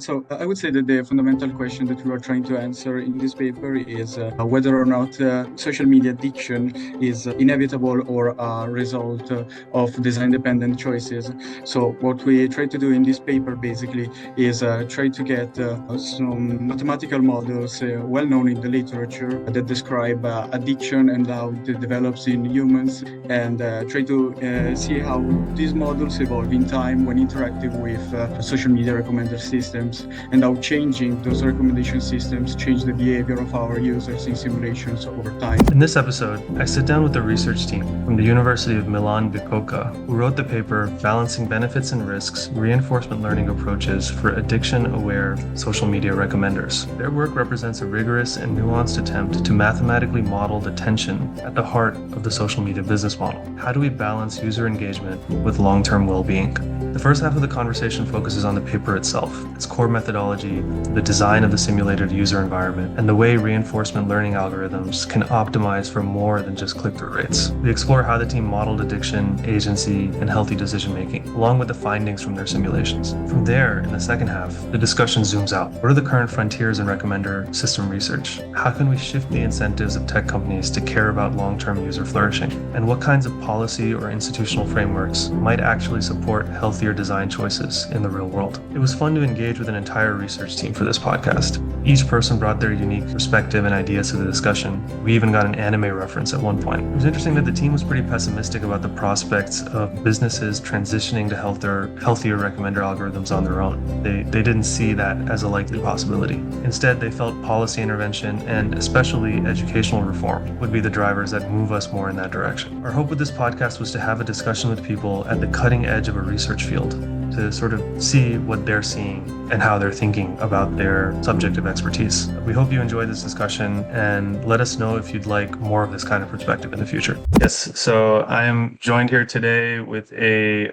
So I would say that the fundamental question that we are trying to answer in this paper is whether or not social media addiction is inevitable or a result of design-dependent choices. So what we try to do in this paper basically is try to get some mathematical models well known in the literature that describe addiction and how it develops in humans, and try to see how these models evolve in time when interacting with social media recommender systems, and how changing those recommendation systems change the behavior of our users in simulations over time. In this episode, I sit down with the research team from the University of Milan Bicocca, who wrote the paper Balancing Benefits and Risks, Reinforcement Learning Approaches for Addiction-Aware Social Media Recommenders. Their work represents a rigorous and nuanced attempt to mathematically model the tension at the heart of the social media business model. How do we balance user engagement with long-term well-being? The first half of the conversation focuses on the paper itself, its core methodology, the design of the simulated user environment, and the way reinforcement learning algorithms can optimize for more than just click-through rates. We explore how the team modeled addiction, agency, and healthy decision-making, along with the findings from their simulations. From there, in the second half, the discussion zooms out. What are the current frontiers in recommender system research? How can we shift the incentives of tech companies to care about long-term user flourishing? And what kinds of policy or institutional frameworks might actually support healthier design choices in the real world? It was fun to engage with an entire research team for this podcast. Each person brought their unique perspective and ideas to the discussion. We even got an anime reference at one point. It was interesting that the team was pretty pessimistic about the prospects of businesses transitioning to healthier recommender algorithms on their own. They didn't see that as a likely possibility. Instead, they felt policy intervention and especially educational reform would be the drivers that move us more in that direction. Our hope with this podcast was to have a discussion with people at the cutting edge of a research field, to sort of see what they're seeing and how they're thinking about their subject of expertise. We hope you enjoyed this discussion, and let us know if you'd like more of this kind of perspective in the future. Yes, so I am joined here today with a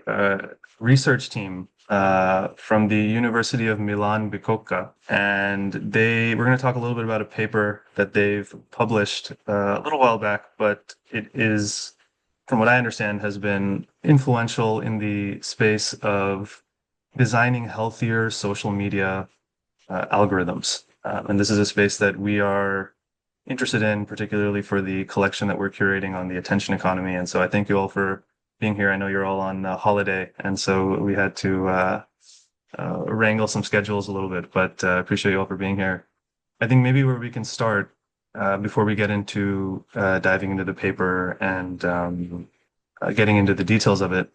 research team from the University of Milan Bicocca, and we're going to talk a little bit about a paper that they've published a little while back, but it is, from what I understand, has been influential in the space of designing healthier social media algorithms. And this is a space that we are interested in, particularly for the collection that we're curating on the attention economy. And so I thank you all for being here. I know you're all on holiday, and so we had to wrangle some schedules a little bit, but appreciate you all for being here. I think maybe where we can start before we get into diving into the paper and getting into the details of it,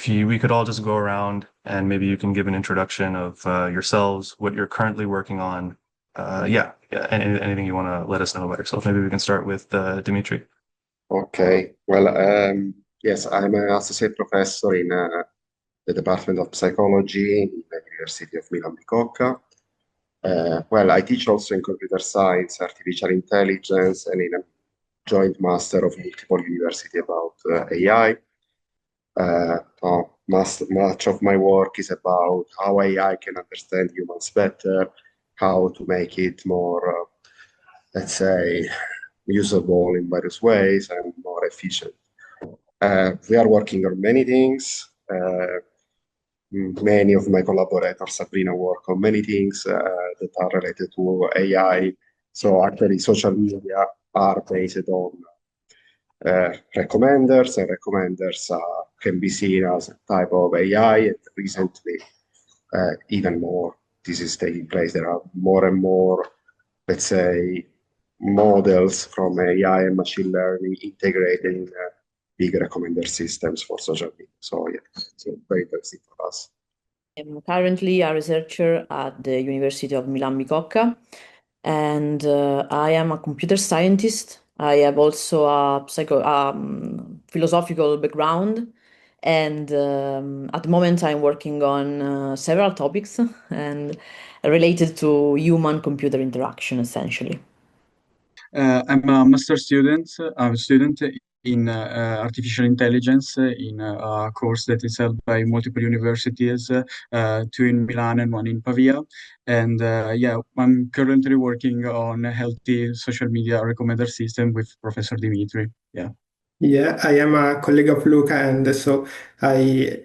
we could all just go around and maybe you can give an introduction of yourselves, what you're currently working on. Anything you want to let us know about yourself. Maybe we can start with Dimitri. Okay. Well, yes, I'm an associate professor in the Department of Psychology in the University of Milan Bicocca. Well, I teach also in computer science, artificial intelligence, and in a joint master of multiple universities about AI. Much of my work is about how AI can understand humans better, how to make it more, let's say, usable in various ways and more efficient. We are working on many things. Many of my collaborators, Sabrina, work on many things that are related to AI. So actually, social media are based on recommenders, and recommenders can be seen as a type of AI. And recently, even more, this is taking place. There are more and more, let's say, models from AI and machine learning integrated in big recommender systems for social media. So yeah, it's very interesting for us. I'm currently a researcher at the University of Milan Bicocca, and I am a computer scientist. I have also a philosophical background, and at the moment I'm working on several topics and related to human-computer interaction, essentially. I'm a master student. I'm a student in artificial intelligence in a course that is held by multiple universities, two in Milan and one in Pavia. And I'm currently working on a healthy social media recommender system with Professor Dimitri. Yeah. Yeah, I am a colleague of Luca, and so I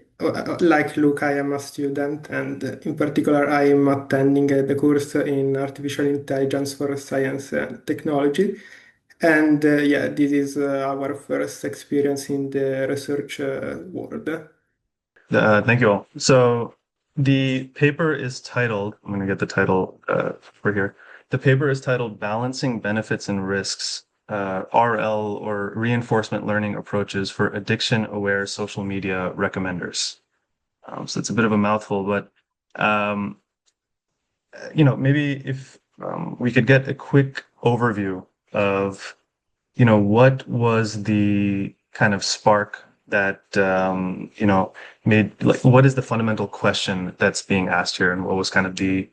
like Luke, I am a student, and in particular, I am attending the course in artificial intelligence for science and technology. And yeah, this is our first experience in the research world. Thank you all. So the paper is titled, I'm going to get the title for here. The paper is titled Balancing Benefits and Risks, RL or Reinforcement Learning Approaches for Addiction-Aware Social Media Recommenders. So it's a bit of a mouthful, but maybe if we could get a quick overview of, what was the kind of spark that, made, like, what is the fundamental question that's being asked here, and what was kind of the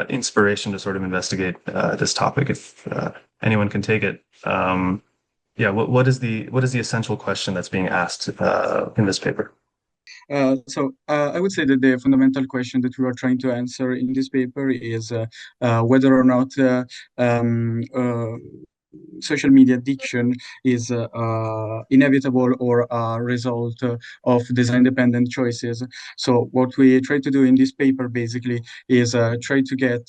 inspiration to sort of investigate this topic, if anyone can take it. What is the essential question that's being asked in this paper? I would say that the fundamental question that we are trying to answer in this paper is whether or not social media addiction is inevitable or a result of design-dependent choices. So what we try to do in this paper basically is try to get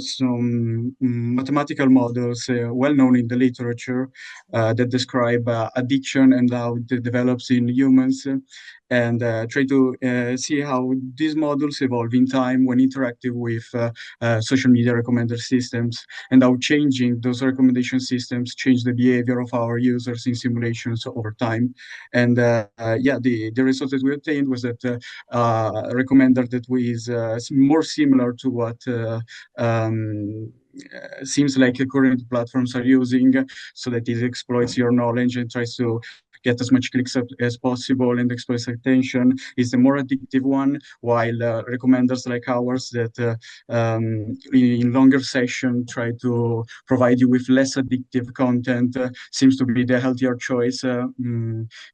some mathematical models well known in the literature that describe addiction and how it develops in humans, and try to see how these models evolve in time when interactive with social media recommender systems, and how changing those recommendation systems change the behavior of our users in simulations over time. And the result that we obtained was that a recommender that was more similar to what seems like current platforms are using, so that it exploits your knowledge and tries to get as much clicks as possible and exploits attention, is the more addictive one, while recommenders like ours that in longer session try to provide you with less addictive content seems to be the healthier choice,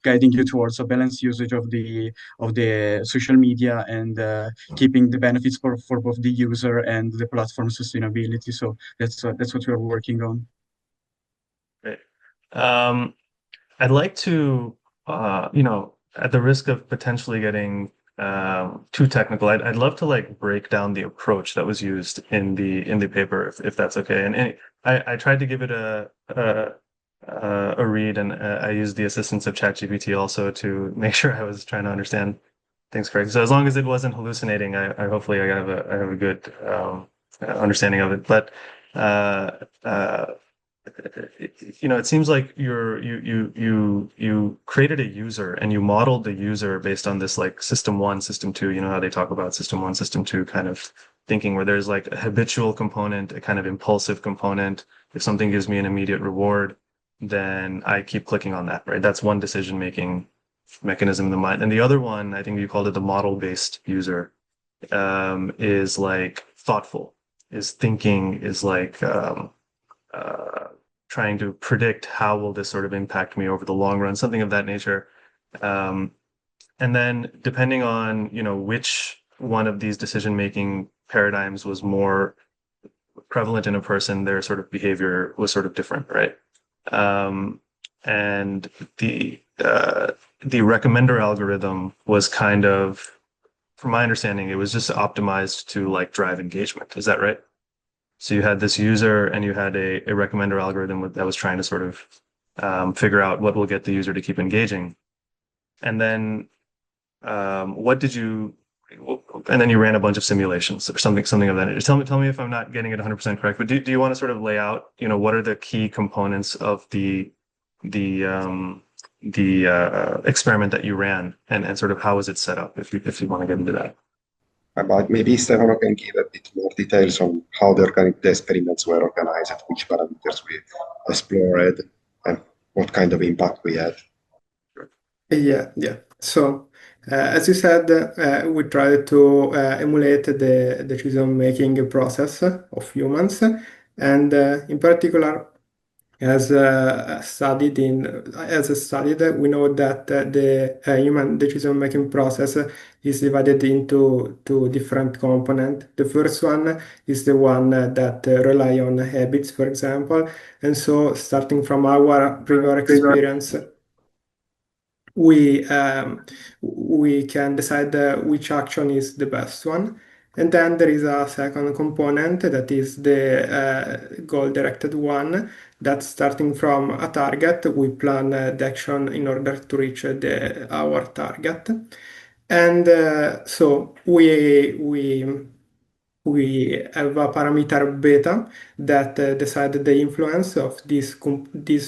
guiding you towards a balanced usage of the social media and keeping the benefits for both the user and the platform sustainability. So that's what we're working on. Great. I'd like to, at the risk of potentially getting too technical, I'd love to like break down the approach that was used in the paper, if that's okay. And I tried to give it a read, and I used the assistance of ChatGPT also to make sure I was trying to understand things correctly. So as long as it wasn't hallucinating, I hopefully I have a good understanding of it. But it seems like you created a user and you modeled the user based on this like system one, system two, how they talk about system one, system two kind of thinking, where there's like a habitual component, a kind of impulsive component. If something gives me an immediate reward, then I keep clicking on that, right? That's one decision-making mechanism in the mind. And the other one, I think you called it the model-based user, is like thoughtful, is thinking, is like trying to predict how will this sort of impact me over the long run, something of that nature. And then depending on, which one of these decision-making paradigms was more prevalent in a person, their sort of behavior was sort of different, right? And the recommender algorithm was kind of, from my understanding, it was just optimized to like drive engagement. Is that right? So you had this user and you had a recommender algorithm that was trying to sort of figure out what will get the user to keep engaging. And then and then you ran a bunch of simulations or something of that nature. Tell me if I'm not getting it 100% correct, but do you want to sort of lay out, what are the key components of the experiment that you ran, and sort of how was it set up, if you want to get into that? But maybe Stefano can give a bit more details on how the experiments were organized, which parameters we explored, and what kind of impact we had. Yeah. So, as you said, we tried to emulate the decision-making process of humans, and in particular, as studied, we know that the human decision-making process is divided into two different components. The first one is the one that rely on habits, for example, and so starting from our prior experience, we can decide which action is the best one. And then there is a second component that is the goal-directed one. That's starting from a target. We plan the action in order to reach our target. And so we have a parameter beta that decide the influence of these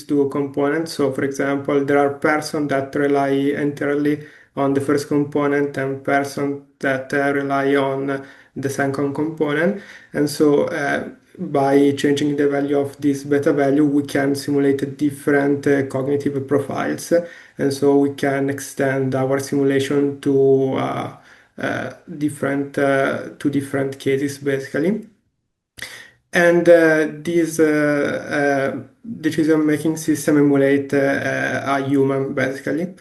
two components. So, for example, there are persons that rely entirely on the first component and persons that rely on the second component. And so, by changing the value of this beta value, we can simulate different cognitive profiles. And so we can extend our simulation to different cases basically. And this decision-making system emulate a human basically.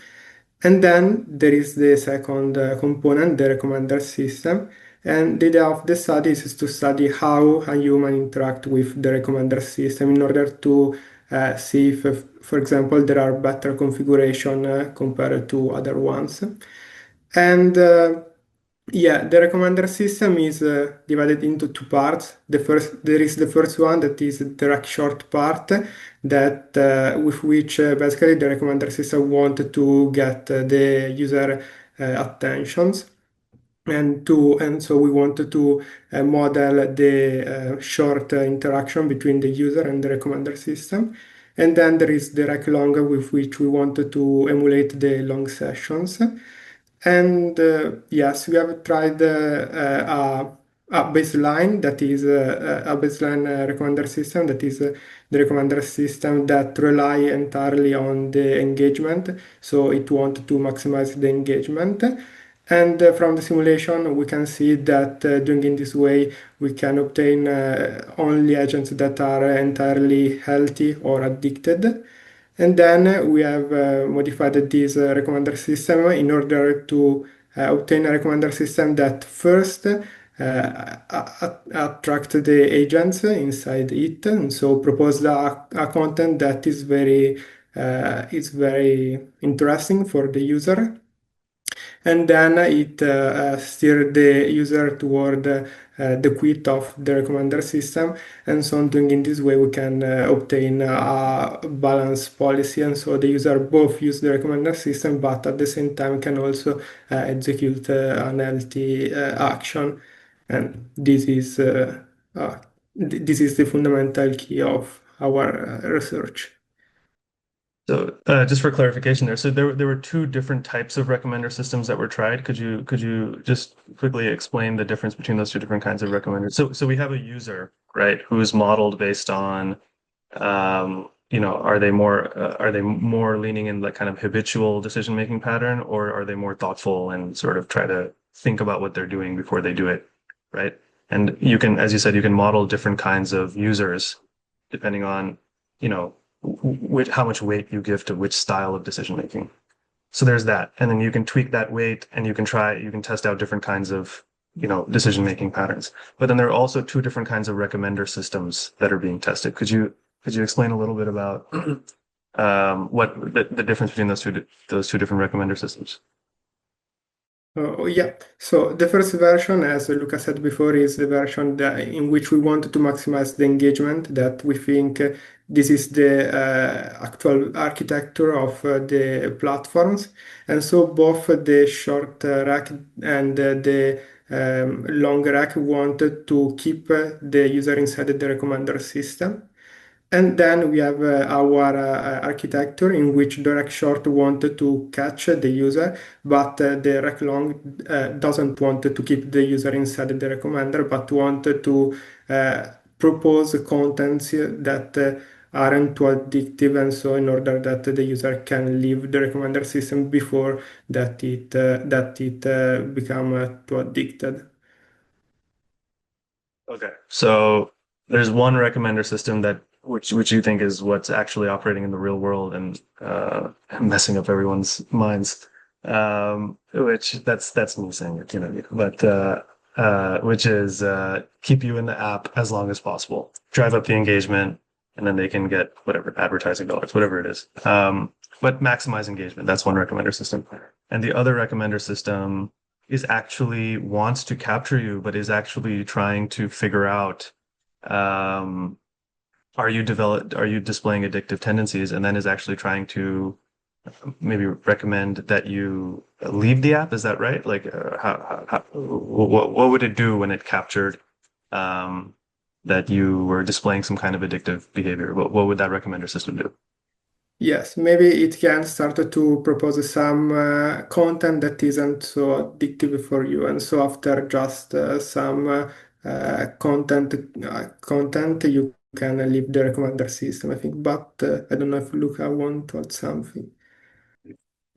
And then there is the second component, the recommender system. And the idea of the study is to study how a human interact with the recommender system in order to see if, for example, there are better configuration compared to other ones. And yeah, the recommender system is divided into two parts. There is the first one that is the direct short part that with which basically the recommender system wanted to get the user attentions. And so we wanted to model the short interaction between the user and the recommender system. And then there is the rec long with which we wanted to emulate the long sessions. And yes, we have tried a baseline that is a baseline recommender system that is the recommender system that rely entirely on the engagement. So it wanted to maximize the engagement. And from the simulation, we can see that doing in this way, we can obtain only agents that are entirely healthy or addicted. And then we have modified this recommender system in order to obtain a recommender system that first attract the agents inside it, and so propose a content that is very interesting for the user. And then it steer the user toward the quit of the recommender system. And so doing in this way, we can obtain a balanced policy. And so the user both use the recommender system, but at the same time can also execute an healthy action. And this is the fundamental key of our research. So just for clarification there, so there were two different types of recommender systems that were tried. Could you just quickly explain the difference between those two different kinds of recommenders? So we have a user, right, who is modeled based on, are they more leaning in like kind of habitual decision-making pattern, or are they more thoughtful and sort of try to think about what they're doing before they do it, right? And you can, as you said, you can model different kinds of users depending on, how much weight you give to which style of decision making. So there's that, and then you can tweak that weight, and you can test out different kinds of decision making patterns. But then there are also two different kinds of recommender systems that are being tested. Could you explain a little bit about what the difference between those two different recommender systems? Yeah, so the first version, as Luca said before, is the version in which we wanted to maximize the engagement, that we think this is the actual architecture of the platforms. And so both the short rack and the long rack wanted to keep the user inside the recommender system. And then we have our architecture in which the rec short wanted to catch the user, but the rec long doesn't want to keep the user inside the recommender, but wanted to propose contents that aren't too addictive, and so in order that the user can leave the recommender system before that it become too addicted. Okay, so there's one recommender system which you think is what's actually operating in the real world and messing up everyone's minds, which that's me saying it, but which is keep you in the app as long as possible, drive up the engagement, and then they can get whatever advertising dollars, whatever it is. but maximize engagement. That's one recommender system. And the other recommender system is actually wants to capture you, but is actually trying to figure out, are you displaying addictive tendencies, and then is actually trying to maybe recommend that you leave the app. Is that right? Like, what would it do when it captured that you were displaying some kind of addictive behavior? What would that recommender system do? Yes, maybe it can start to propose some content that isn't so addictive for you, and so after just some content, you can leave the recommender system, I think. But I don't know if Luca want to add something.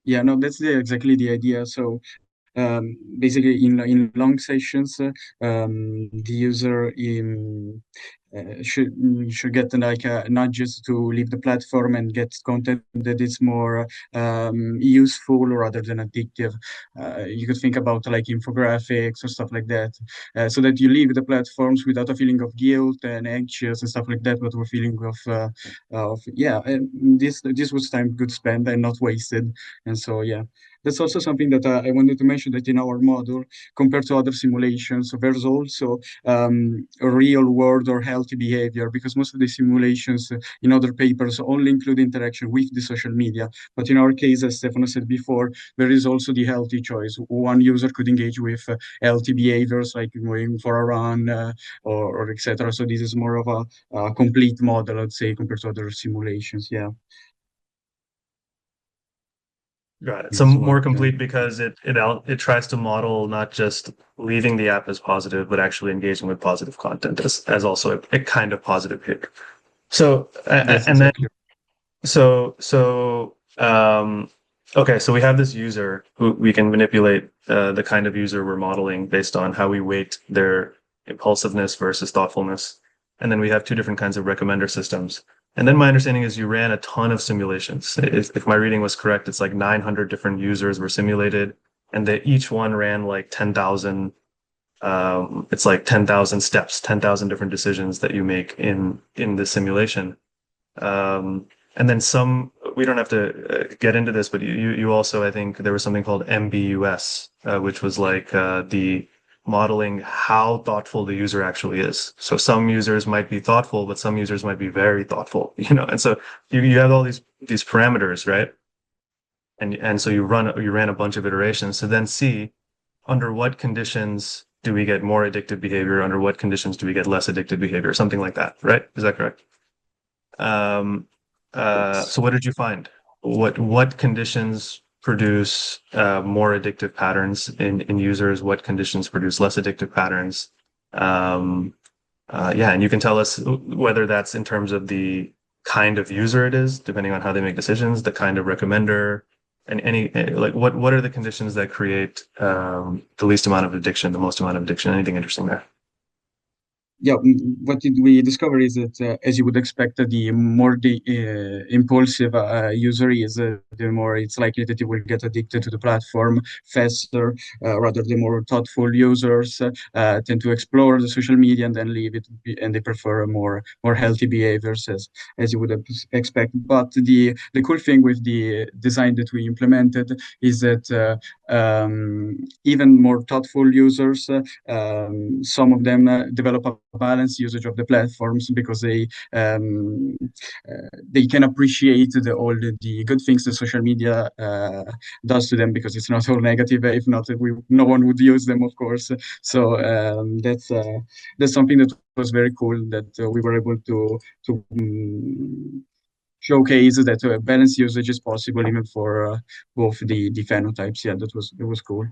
Yeah, no, that's exactly the idea. So basically, in long sessions, the user should get like nudges to leave the platform and get content that is more useful rather than addictive. You could think about like infographics or stuff like that, so that you leave the platforms without a feeling of guilt and anxious and stuff like that, but with a feeling of yeah, and this was time good spent and not wasted. And so yeah, that's also something that I wanted to mention, that in our model, compared to other simulations, there's also a real world or healthy behavior, because most of the simulations in other papers only include interaction with the social media. But in our case, as Stefano said before, there is also the healthy choice. One user could engage with healthy behaviors like going for a run or etc. So this is more of a complete model, I'd say, compared to other simulations. Yeah. Got it. This So is more what, complete because it tries to model not just leaving the app as positive, but actually engaging with positive content as also a kind of positive behavior. So that's and then exactly. okay, so we have this user who we can manipulate the kind of user we're modeling based on how we weight their impulsiveness versus thoughtfulness. And then we have two different kinds of recommender systems. And then my understanding is you ran a ton of simulations. If my reading was correct, it's like 900 different users were simulated, and they each one ran like 10,000. It's like 10,000 steps, 10,000 different decisions that you make in the simulation. And then we don't have to get into this, but you also, I think there was something called MBUS, which was like the modeling how thoughtful the user actually is. So some users might be thoughtful, but some users might be very thoughtful, and so you have all these parameters, right? And so you ran a bunch of iterations to then see under what conditions do we get more addictive behavior, under what conditions do we get less addictive behavior, something like that, right? Is that correct? So what did you find? What conditions produce more addictive patterns in users? What conditions produce less addictive patterns? Yeah, and you can tell us whether that's in terms of the kind of user it is, depending on how they make decisions, the kind of recommender, and like what are the conditions that create the least amount of addiction, the most amount of addiction? Anything interesting there? Yeah, what did we discover is that, as you would expect, the more the impulsive user is, the more it's likely that he will get addicted to the platform faster. Rather, the more thoughtful users tend to explore the social media and then leave it, and they prefer more healthy behaviors, as you would expect. But the cool thing with the design that we implemented is that even more thoughtful users, some of them develop a balanced usage of the platforms, because they can appreciate all the good things that social media does to them, because it's not all negative. If not, no one would use them, of course. So that's something that was very cool, that we were able to showcase that balanced usage is possible even for both the phenotypes. Yeah, it was cool.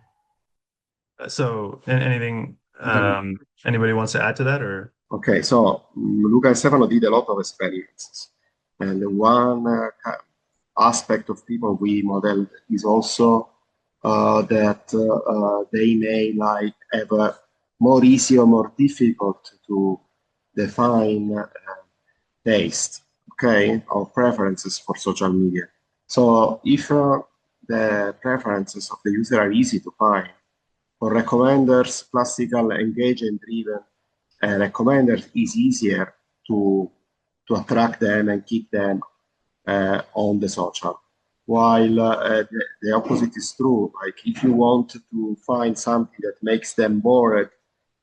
So anything anybody wants to add to that, or? Okay, so Luca and Stefano did a lot of experiments, and one aspect of people we modeled is also that they may like have a more easy or more difficult to define taste, okay, or preferences for social media. So if the preferences of the user are easy to find, for recommenders, classical engagement-driven recommenders is easier to attract them and keep them on the social. while the opposite is true. Like if you want to find something that makes them bored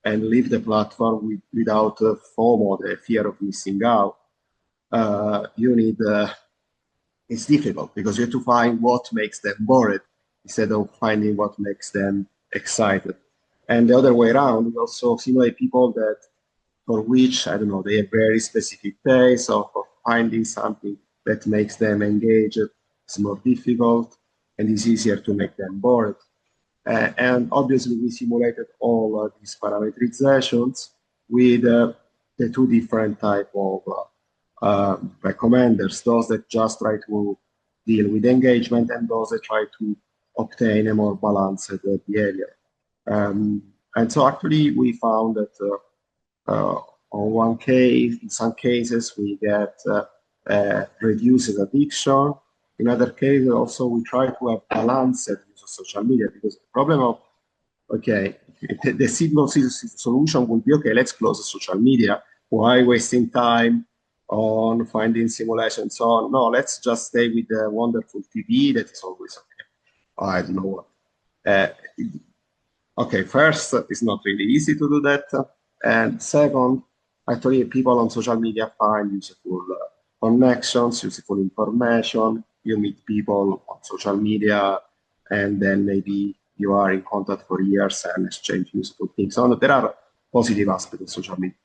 and leave the platform without FOMO, the fear of missing out, you need, it's difficult because you have to find what makes them bored instead of finding what makes them excited. And the other way around, we also simulate people that for which, I don't know, they have very specific taste of finding something that makes them engaged. It's more difficult and it's easier to make them bored. And obviously we simulated all these parameterizations with the two different type of recommenders, those that just try to deal with engagement and those that try to obtain a more balanced behavior. And so actually we found that on one case, in some cases, we get reduces addiction. In other cases, also we try to have balanced use of social media because the problem of, okay, the single solution would be, okay, let's close social media. Why wasting time on finding simulations? So no, let's just stay with the wonderful TV that is always okay. I don't know what. Okay, first, it's not really easy to do that. And second, actually, people on social media find useful connections, useful information. You meet people on social media, and then maybe you are in contact for years and exchange useful things. So there are positive aspects of social media.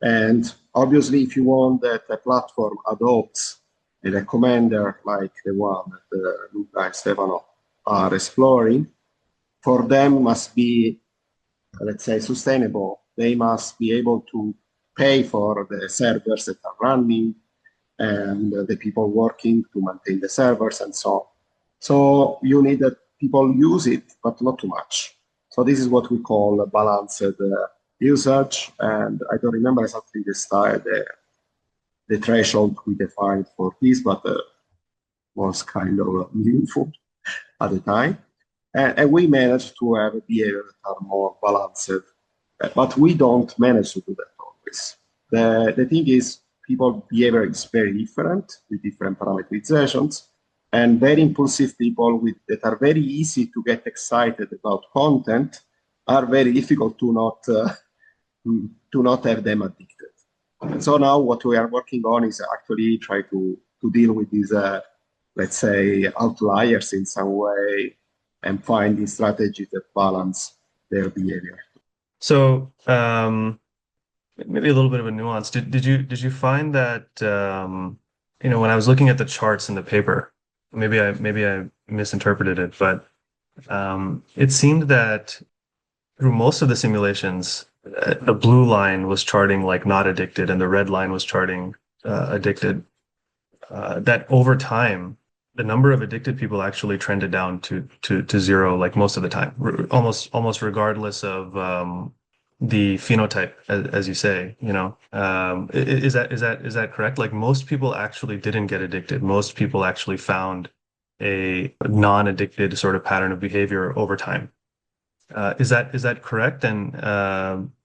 And obviously, if you want that a platform adopts a recommender like the one that Luca and Stefano are exploring, for them must be, let's say, sustainable. They must be able to pay for the servers that are running and the people working to maintain the servers and so on. So you need that people use it, but not too much. So this is what we call balanced usage. And I don't remember exactly the threshold we defined for this, but was kind of meaningful at the time. And we managed to have a behavior that are more balanced, but we don't manage to do that always. The thing is, people's behavior is very different with different parameterizations, and very impulsive people that are very easy to get excited about content are very difficult to not have them addicted. And so now what we are working on is actually try to deal with these, let's say, outliers in some way, and finding strategies that balance their behavior. So maybe a little bit of a nuance. Did you find that when I was looking at the charts in the paper, maybe I misinterpreted it, but it seemed that through most of the simulations, the blue line was charting like not addicted, and the red line was charting addicted. That over time, the number of addicted people actually trended down to zero, like most of the time, almost regardless of the phenotype, as you say. Is that correct? Like most people actually didn't get addicted. Most people actually found a non-addicted sort of pattern of behavior over time. Is that correct? And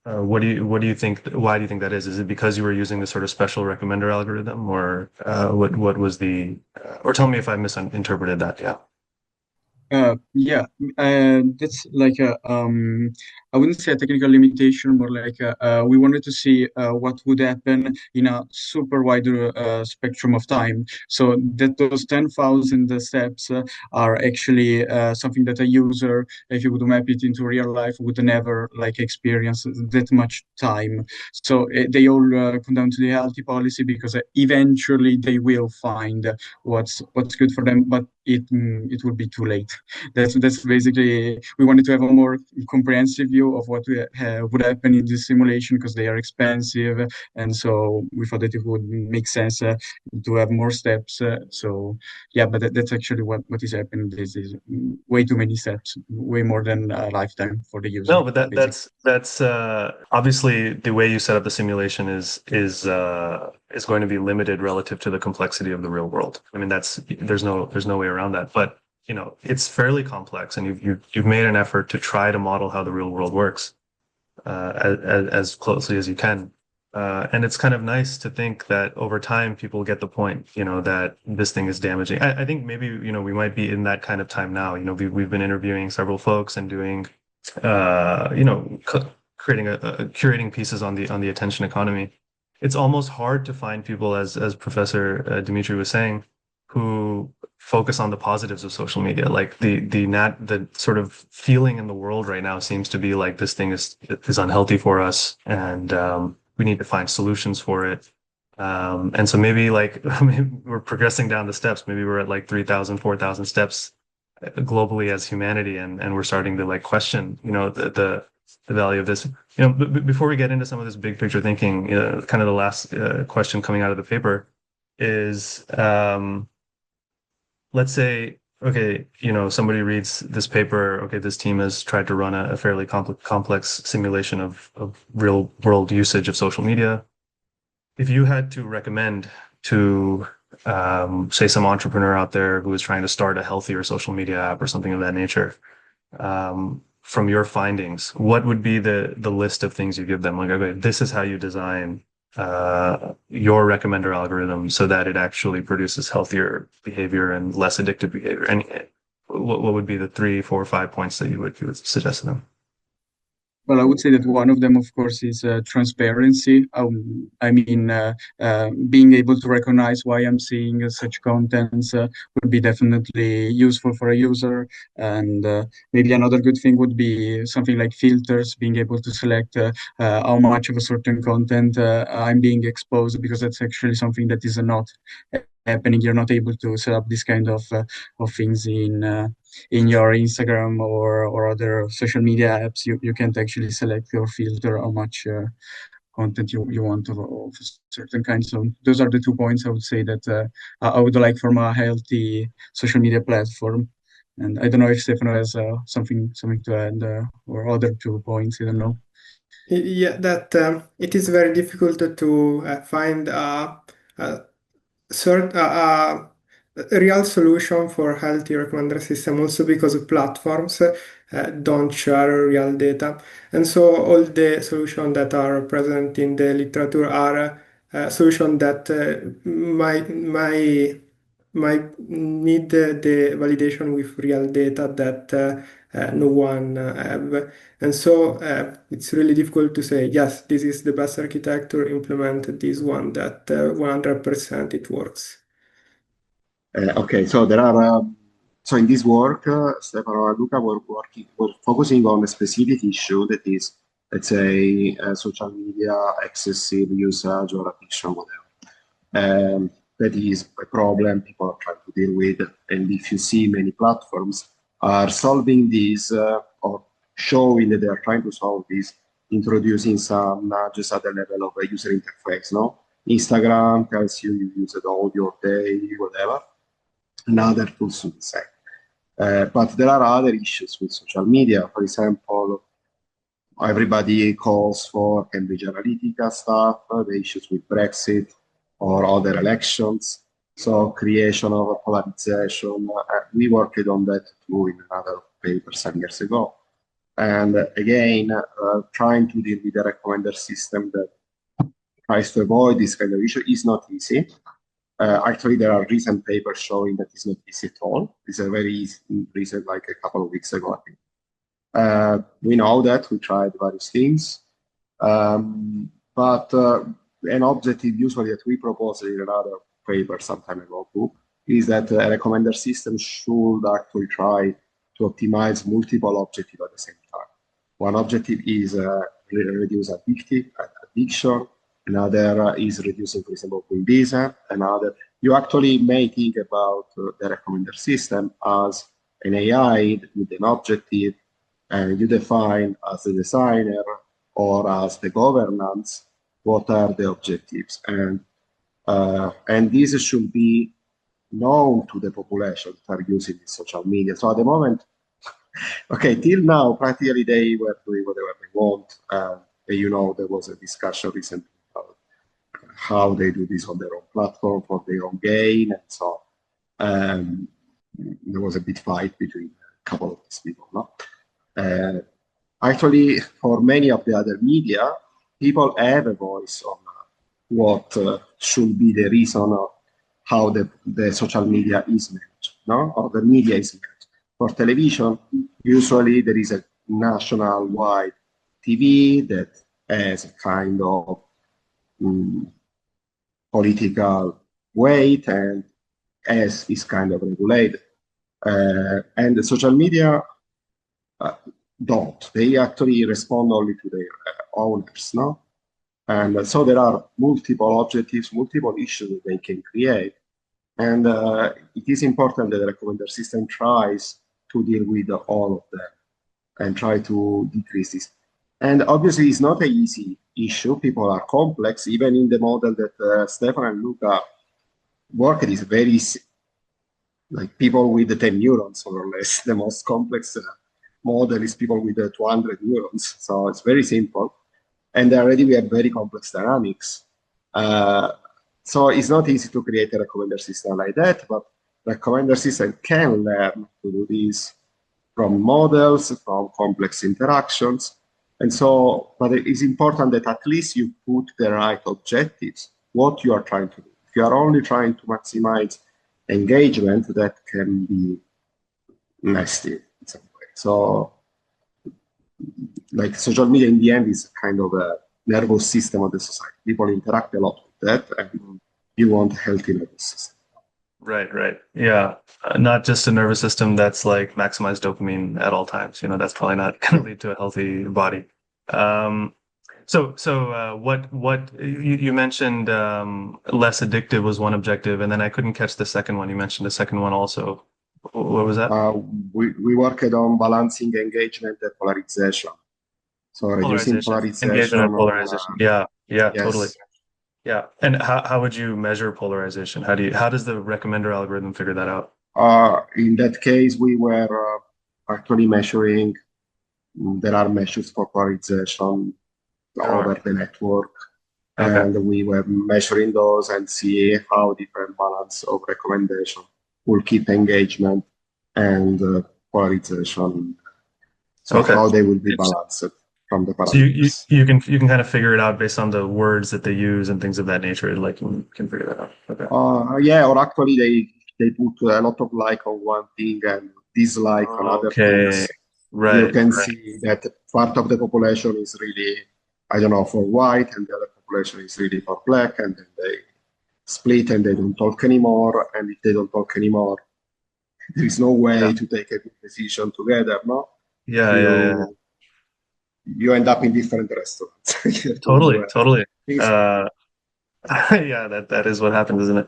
what do you think? Why do you think that is? Is it because you were using the sort of special recommender algorithm, or what was the? Or tell me if I misinterpreted that. Yeah. That's like I wouldn't say a technical limitation, more like we wanted to see what would happen in a super wider spectrum of time. So that those 10,000 steps are actually something that a user, if you would map it into real life, would never like experience that much time. So they all come down to the healthy policy, because eventually they will find what's good for them, but it will be too late. That's basically, we wanted to have a more comprehensive view of what would happen in this simulation, because they are expensive, and so we thought that it would make sense to have more steps. So yeah, but that's actually what is happening. This is way too many steps, way more than a lifetime for the user. No, but that's obviously the way you set up the simulation is going to be limited relative to the complexity of the real world. I mean, there's no way around that. But it's fairly complex, and you've made an effort to try to model how the real world works as closely as you can. And it's kind of nice to think that over time people get the point, that this thing is damaging. I think maybe, we might be in that kind of time now. We've been interviewing several folks and doing, curating pieces on the attention economy. It's almost hard to find people, as Professor Dimitri was saying, who focus on the positives of social media. Like the sort of feeling in the world right now seems to be like this thing is unhealthy for us, and we need to find solutions for it. And so maybe maybe we're progressing down the steps. Maybe we're at like 3,000, 4,000 steps globally as humanity, and we're starting to question, the value of this. Before we get into some of this big picture thinking, kind of the last question coming out of the paper is, let's say, okay, somebody reads this paper. Okay, this team has tried to run a fairly complex simulation of real world usage of social media. If you had to recommend to, say, some entrepreneur out there who is trying to start a healthier social media app or something of that nature, from your findings, what would be the list of things you give them? Like, okay, this is how you design your recommender algorithm so that it actually produces healthier behavior and less addictive behavior. And what would be the 3, 4, 5 points that you would suggest to them? Well, I would say that one of them, of course, is transparency. Being able to recognize why I'm seeing such contents would be definitely useful for a user. And maybe another good thing would be something like filters, being able to select how much of a certain content I'm being exposed, because that's actually something that is not happening. You're not able to set up this kind of things in your Instagram or other social media apps. You can't actually select or filter how much content you want of a certain kind. So those are the 2 points I would say that I would like from a healthy social media platform. And I don't know if Stefano has something to add or other 2 points. I don't know. Yeah, that it is very difficult to find a sort a real solution for healthy recommender system, also because platforms don't share real data, and so all the solutions that are present in the literature are solutions that might need the validation with real data that no one have. And so it's really difficult to say, yes, this is the best architecture, implement this one that 100% it works. Okay, so there are so in this work, Stefano and Luca were focusing on a specific issue that is, let's say, social media excessive usage or addiction, whatever. That is a problem people are trying to deal with, and if you see many platforms are solving this or showing that they are trying to solve this, introducing some nudges at the level of a user interface. No, Instagram tells you use it all your day, whatever. Another tools to the same. But there are other issues with social media. For example, everybody calls for Cambridge Analytica stuff, the issues with Brexit or other elections. So creation of a polarization. We worked on that too in another paper some years ago. And again, trying to deal with a recommender system that tries to avoid this kind of issue is not easy. Actually, there are recent papers showing that it's not easy at all. It's a very recent, like a couple of weeks ago, I think. We know that we tried various things, but an objective usually that we proposed in another paper some time ago too is that a recommender system should actually try to optimize multiple objectives at the same time. One objective is reduce addiction. Another is reducing, for example, Buddhism. Another, you actually may think about the recommender system as an AI with an objective, and you define as the designer or as the governance what are the objectives, and this should be known to the population that are using this social media. So at the moment, okay, till now, practically they were doing whatever they want. There was a discussion recently about how they do this on their own platform for their own gain, and so there was a bit fight between a couple of these people. No? Actually, for many of the other media, people have a voice on what should be the reason of how the social media is managed, no? Or the media is managed. For television, usually there is a national-wide TV that has a kind of political weight and is kind of regulated. And the social media don't. They actually respond only to their owners, no? And so there are multiple objectives, multiple issues that they can create. And it is important that the recommender system tries to deal with all of them and try to decrease this. And obviously, it's not an easy issue. People are complex. Even in the model that Stefan and Luca work, it is very, like people with 10 neurons, more or less. The most complex model is people with 200 neurons. So it's very simple. And already we have very complex dynamics. So it's not easy to create a recommender system like that, but recommender system can learn to do this from models, from complex interactions. And so, but it is important that at least you put the right objectives, what you are trying to do. If you are only trying to maximize engagement, that can be nasty in some way. So, like social media in the end is kind of a nervous system of the society. People interact a lot with that, and you want a healthy nervous system. Right. Yeah. Not just a nervous system that's like maximize dopamine at all times. That's probably not going to lead to a healthy body. So what you mentioned, less addictive was one objective, and then I couldn't catch the second one. You mentioned the second one also. What was that? We worked on balancing engagement and polarization. So reducing polarization. Engagement and polarization. Yeah, yes. Totally. Yeah. And how would you measure polarization? How does the recommender algorithm figure that out? In that case, we were actually measuring. There are measures for polarization over the network, and we were measuring those and see how different balance of recommendation will keep engagement and polarization. So how they will be balanced from the parameters. So you can kind of figure it out based on the words that they use and things of that nature. Like you can figure that out. Okay. Yeah, or actually they put a lot of like on one thing and dislike on other things. Right. You can see that part of the population is really, I don't know, for white, and the other population is really for black, and then they split and they don't talk anymore. And if they don't talk anymore, there is no way to take a good decision together, no? Yeah. You end up in different restaurants. Totally. Yeah, that is what happens, isn't it?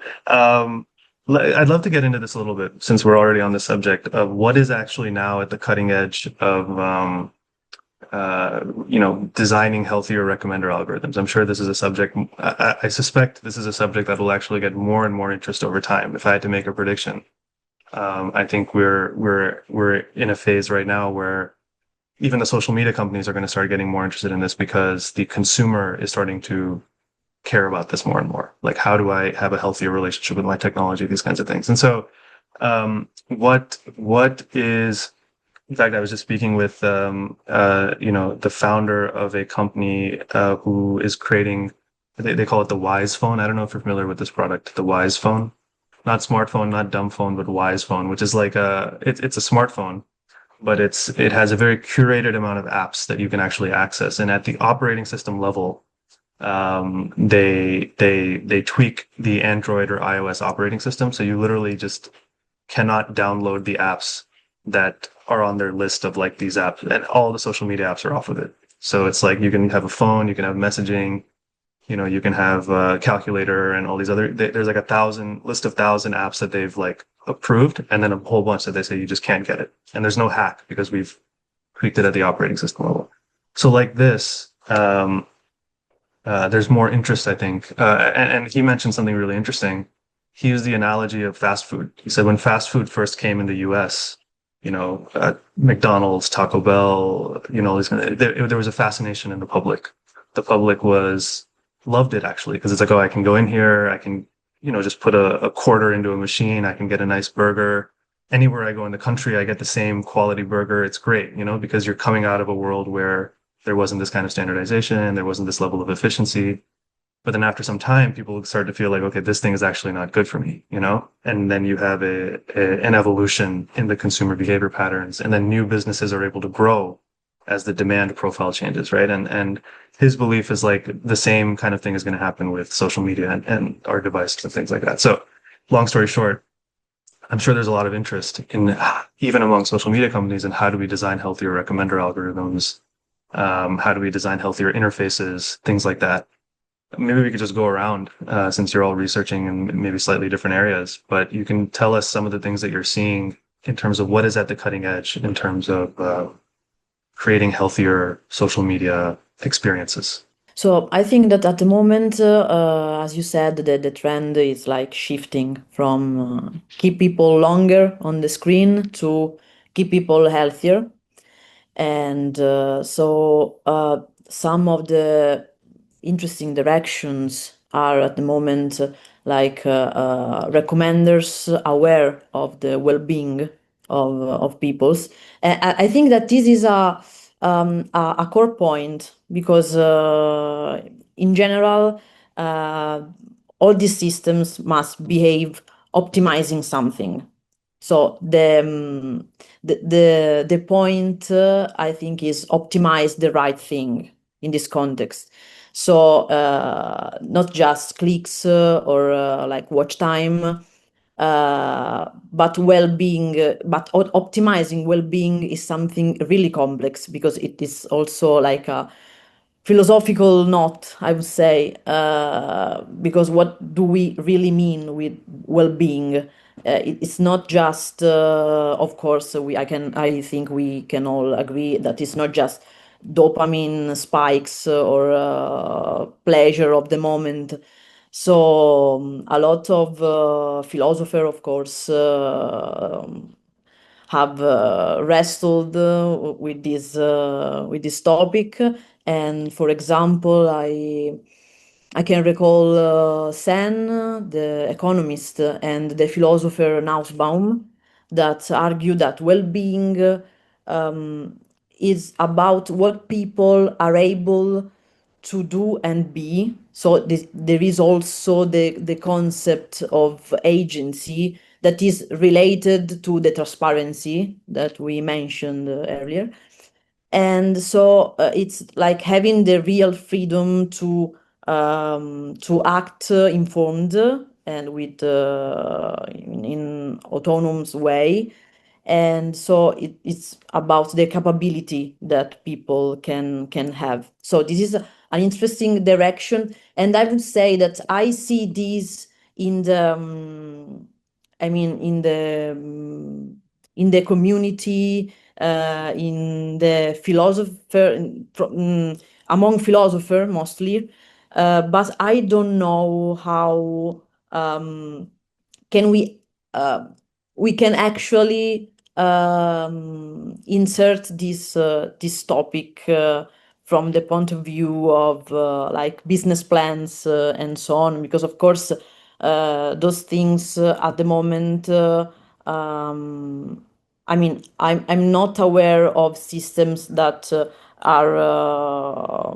I'd love to get into this a little bit, since we're already on the subject of what is actually now at the cutting edge of designing healthier recommender algorithms. I'm sure this is a subject. I suspect this is a subject that will actually get more and more interest over time. If I had to make a prediction, I think we're in a phase right now where even the social media companies are going to start getting more interested in this, because the consumer is starting to care about this more and more. Like, how do I have a healthier relationship with my technology? These kinds of things. And so, what is, in fact, I was just speaking with, the founder of a company who is creating, they call it the Wise Phone. I don't know if you're familiar with this product, the Wise Phone, not smartphone, not dumb phone, but Wise Phone, which is like it's a smartphone, but it has a very curated amount of apps that you can actually access. And at the operating system level, they tweak the Android or iOS operating system. So you literally just cannot download the apps that are on their list of like these apps, and all the social media apps are off of it. So it's like you can have a phone, you can have messaging, you can have a calculator and all these other, there's like a list of 1,000 apps that they've like approved, and then a whole bunch that they say you just can't get it. And there's no hack because we've tweaked it at the operating system level. So like this, there's more interest, I think. And he mentioned something really interesting. He used the analogy of fast food. He said when fast food first came in the US, McDonald's, Taco Bell, there was a fascination in the public. The public loved it actually, because it's like, oh, I can go in here, I can, just put a quarter into a machine, I can get a nice burger. Anywhere I go in the country, I get the same quality burger. It's great, because you're coming out of a world where there wasn't this kind of standardization, there wasn't this level of efficiency. But then after some time, people start to feel like, okay, this thing is actually not good for me, you know? And then you have an evolution in the consumer behavior patterns, and then new businesses are able to grow as the demand profile changes, right? And his belief is like the same kind of thing is going to happen with social media and our devices and things like that. So long story short, I'm sure there's a lot of interest in even among social media companies in how do we design healthier recommender algorithms? How do we design healthier interfaces, things like that. Maybe we could just go around since you're all researching in maybe slightly different areas, but you can tell us some of the things that you're seeing in terms of what is at the cutting edge in terms of creating healthier social media experiences. So I think that at the moment, as you said, the trend is like shifting from keep people longer on the screen to keep people healthier. And some of the interesting directions are at the moment like recommenders aware of the well-being of peoples. And I think that this is a core point because in general all these systems must behave optimizing something. So the point I think is optimize the right thing in this context. So not just clicks or like watch time, but well-being, but optimizing well-being is something really complex because it is also like a philosophical note, I would say, because what do we really mean with well-being? It's not just, of course, I think we can all agree that it's not just dopamine spikes or pleasure of the moment. So a lot of philosophers, of course, have wrestled with this topic. And for example, I can recall Sen, the economist, and the philosopher Nussbaum, that argue that well-being is about what people are able to do and be. So there is also the concept of agency that is related to the transparency that we mentioned earlier. And so it's like having the real freedom to act informed and with in autonomous way. And so it's about the capability that people can have. So this is an interesting direction, and I would say that I see this in the in the community, in the among philosophers mostly, but I don't know how can we can actually insert this topic from the point of view of like business plans and so on, because of course those things at the moment I'm not aware of systems that are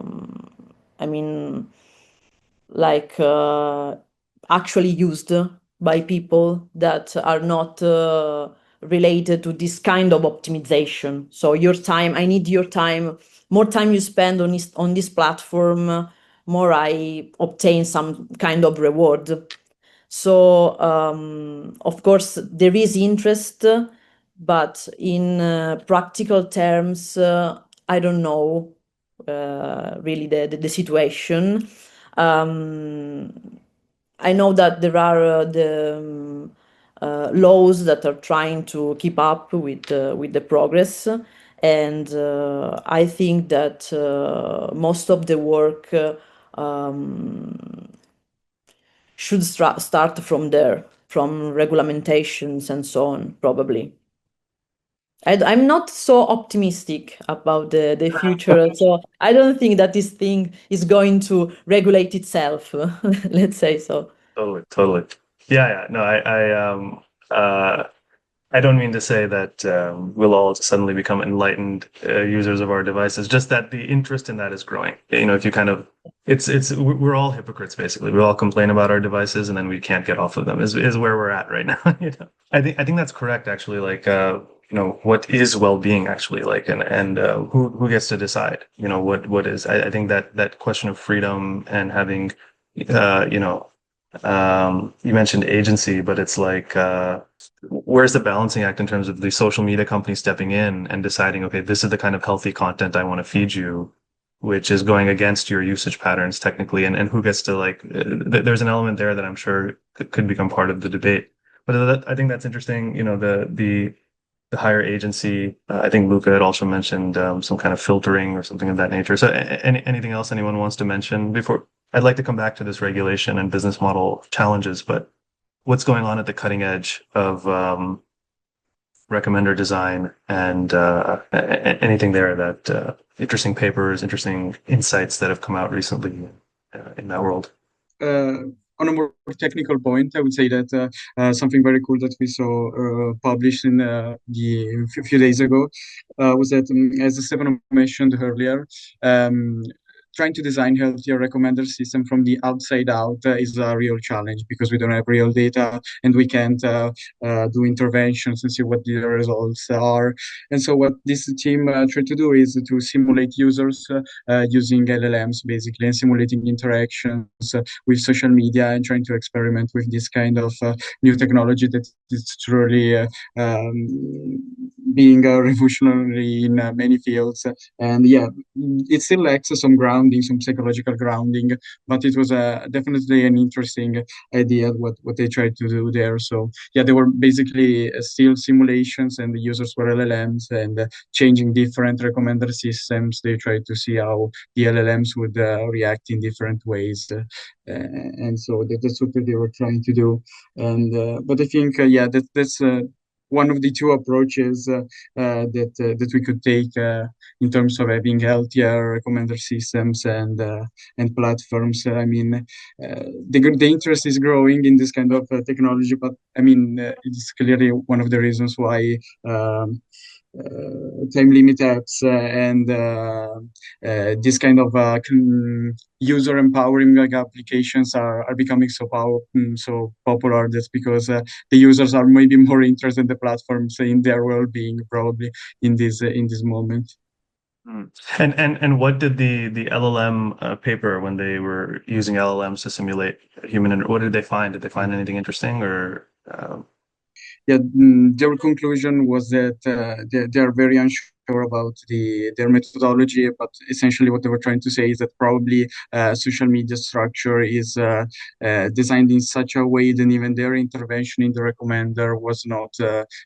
like actually used by people that are not related to this kind of optimization. So your time, I need your time. More time you spend on this platform, more I obtain some kind of reward. So of course there is interest, but in practical terms, I don't know really the situation. I know that there are the laws that are trying to keep up with the progress, and I think that most of the work should start from there, from regulamentations and so on, probably. I'm not so optimistic about the future, so I don't think that this thing is going to regulate itself, let's say so. Totally. Yeah. No, I I don't mean to say that we'll all suddenly become enlightened users of our devices. Just that the interest in that is growing. If you kind of, we're all hypocrites basically. We all complain about our devices and then we can't get off of them. Is where we're at right now. I think that's correct actually. Like what is well-being actually like, and who gets to decide? What is? I think that question of freedom and having, you mentioned agency, but it's like. Where's the balancing act in terms of the social media company stepping in and deciding, okay, this is the kind of healthy content I want to feed you, which is going against your usage patterns technically, and who gets to like, there's an element there that I'm sure could become part of the debate. But I think that's interesting. The higher agency. I think Luca had also mentioned some kind of filtering or something of that nature. So anything else anyone wants to mention before? I'd like to come back to this regulation and business model challenges, but what's going on at the cutting edge of recommender design and anything there that interesting papers, interesting insights that have come out recently in that world. On a more technical point, I would say that something very cool that we saw published in the few days ago was that, as Stefano mentioned earlier, trying to design healthier recommender system from the outside out is a real challenge because we don't have real data and we can't do interventions and see what the results are. And so what this team tried to do is to simulate users using LLMs basically and simulating interactions with social media and trying to experiment with this kind of new technology that is truly being revolutionary in many fields. And yeah, it still lacks some grounding, some psychological grounding, but it was definitely an interesting idea what they tried to do there. So yeah, they were basically still simulations and the users were LLMs and changing different recommender systems. They tried to see how the LLMs would react in different ways. And so that's what they were trying to do. And but I think that's one of the two approaches that we could take in terms of having healthier recommender systems and platforms. I mean, the interest is growing in this kind of technology, but I mean, it's clearly one of the reasons why. Time limit apps and this kind of user empowering applications are becoming so popular. That's because the users are maybe more interested in the platforms in their well-being probably in this moment. And what did the LLM paper when they were using LLMs to simulate human? What did they find? Did they find anything interesting or? Yeah, their conclusion was that they are very unsure about their methodology, but essentially what they were trying to say is that probably social media structure is designed in such a way that even their intervention in the recommender was not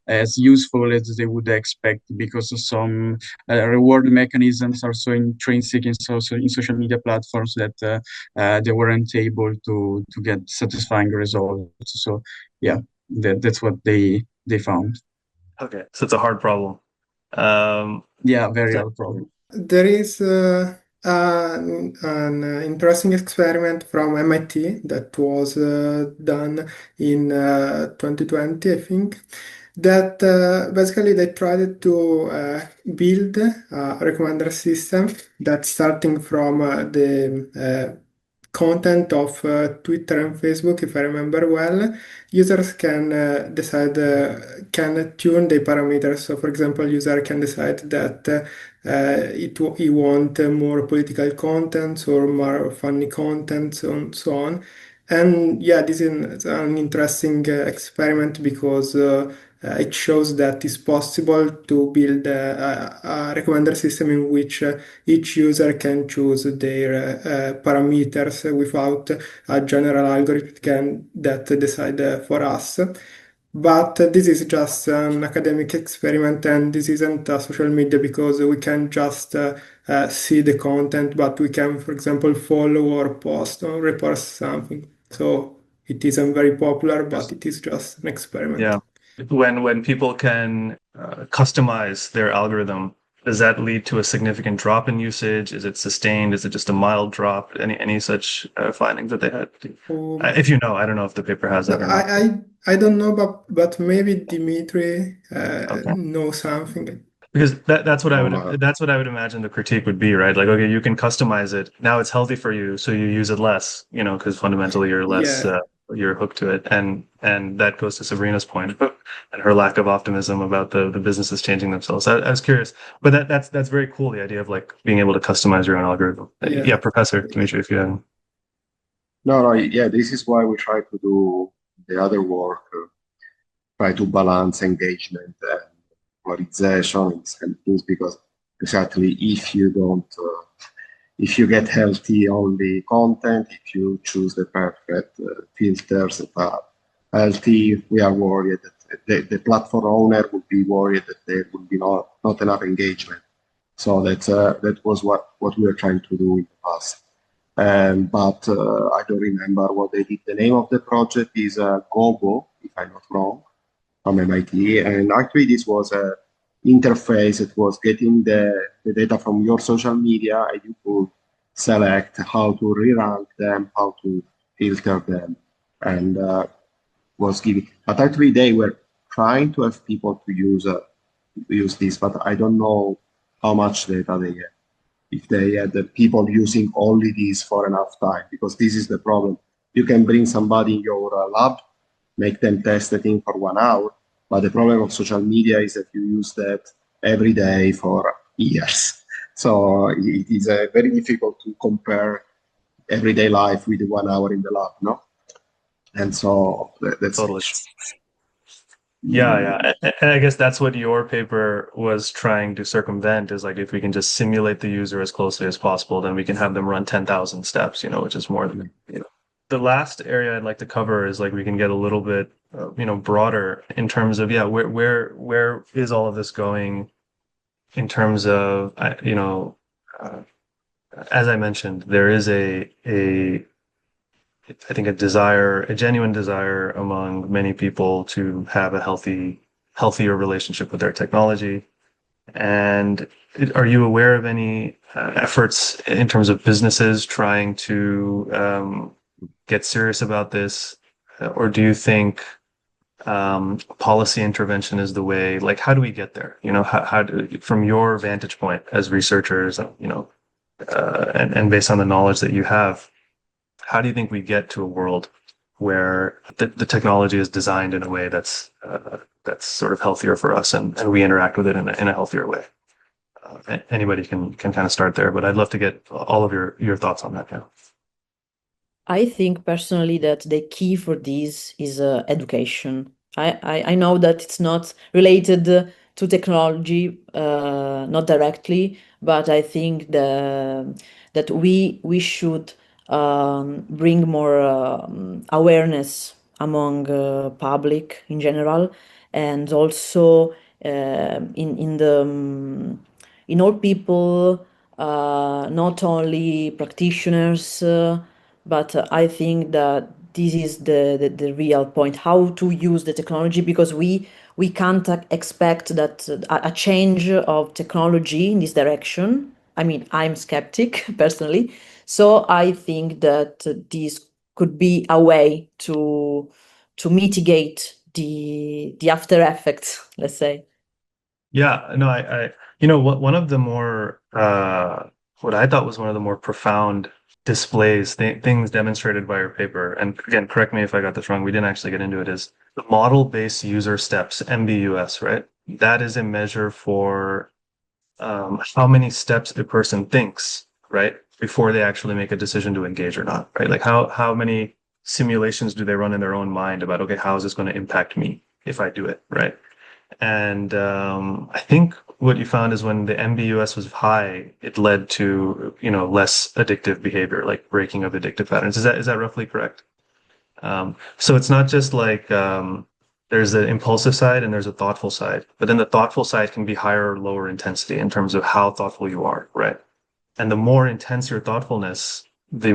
as useful as they would expect because of some reward mechanisms are so intrinsic in social media platforms that they weren't able to get satisfying results. So yeah. That's what they found. Okay, so it's a hard problem. Yeah, very hard problem. There is an interesting experiment from MIT that was done in 2020, I think, that basically they tried to build a recommender system that starting from the content of Twitter and Facebook, if I remember well, users can decide, can tune the parameters. So, for example, user can decide that he want more political content or more funny content, so on. And yeah, this is an interesting experiment because it shows that it's possible to build a recommender system in which each user can choose their parameters without a general algorithm that decide for us. But this is just an academic experiment and this isn't a social media because we can just see the content, but we can, for example, follow or post or report something. So it isn't very popular, but it is just an experiment. Yeah. When people can customize their algorithm does that lead to a significant drop in usage? Is it sustained? Is it just a mild drop? Any such findings that they had? If you know, I don't know if the paper has No, that or not. I don't know, but maybe Dimitri Okay. knows something. Because that's what I Um, would imagine the critique would be, right? Like, okay, you can customize it. Now it's healthy for you, so you use it less, because fundamentally you're less Yeah, you're hooked to it. And that goes to Sabrina's point and her lack of optimism about the businesses changing themselves. I was curious, but that's very cool, the idea of like being able to customize your own algorithm. yeah, Yeah, Professor Dimitri, if you had. no, yeah, this is why we try to do the other work, try to balance engagement and polarization and things, because exactly if you don't, if you get healthy only content, if you choose the perfect filters that are healthy, we are worried that the platform owner would be worried that there would be not enough engagement. So that was what we were trying to do in the past. But I don't remember what they did. The name of the project is Gogo, if I'm not wrong, from MIT. And actually, this was a interface. It was getting the data from your social media, and you could select how to re-rank them, how to filter them, and was giving. But actually, they were trying to have people to use this, but I don't know how much data they had. If they had the people using only this for enough time, because this is the problem. You can bring somebody in your lab, make them test the thing for 1 hour, but the problem of social media is that you use that every day for years. So it is very difficult to compare everyday life with 1 hour in the lab, no? And so that's Totally. Yeah. And I guess that's what your paper was trying to circumvent, is like, if we can just simulate the user as closely as possible, then we can have them run 10,000 steps, which is more than, The last area I'd like to cover is like, we can get a little bit, broader in terms of, where is all of this going in terms of, as I mentioned, there is I think a genuine desire among many people to have a healthier relationship with their technology. And are you aware of any efforts in terms of businesses trying to get serious about this? Or do you think policy intervention is the way? Like, how do we get there? From your vantage point as researchers, and based on the knowledge that you have, how do you think we get to a world where the technology is designed in a way that's sort of healthier for us, and we interact with it in a healthier way? Anybody can kind of start there, but I'd love to get all of your thoughts on that now. I think personally that the key for this is education. I know that it's not related to technology, not directly, but I think that we should bring more awareness among public in general, and also in all people, not only practitioners. But I think that this is the real point, how to use the technology, because we can't expect that a change of technology in this direction. I mean, I'm skeptic personally, so I think that this could be a way to mitigate the after effects, let's say. Yeah, no, one of the more what I thought was one of the more profound displays, things demonstrated by your paper, and again, correct me if I got this wrong, we didn't actually get into it, is the model-based user steps, MBUS, right? That is a measure for how many steps a person thinks, right, before they actually make a decision to engage or not, right? Like, how many simulations do they run in their own mind about, okay, how is this going to impact me if I do it, right? And I think what you found is when the MBUS was high, it led to, less addictive behavior, like breaking of addictive patterns. Is that roughly correct? So it's not just like there's an impulsive side and there's a thoughtful side, but then the thoughtful side can be higher or lower intensity in terms of how thoughtful you are, right? And the more intense your thoughtfulness, the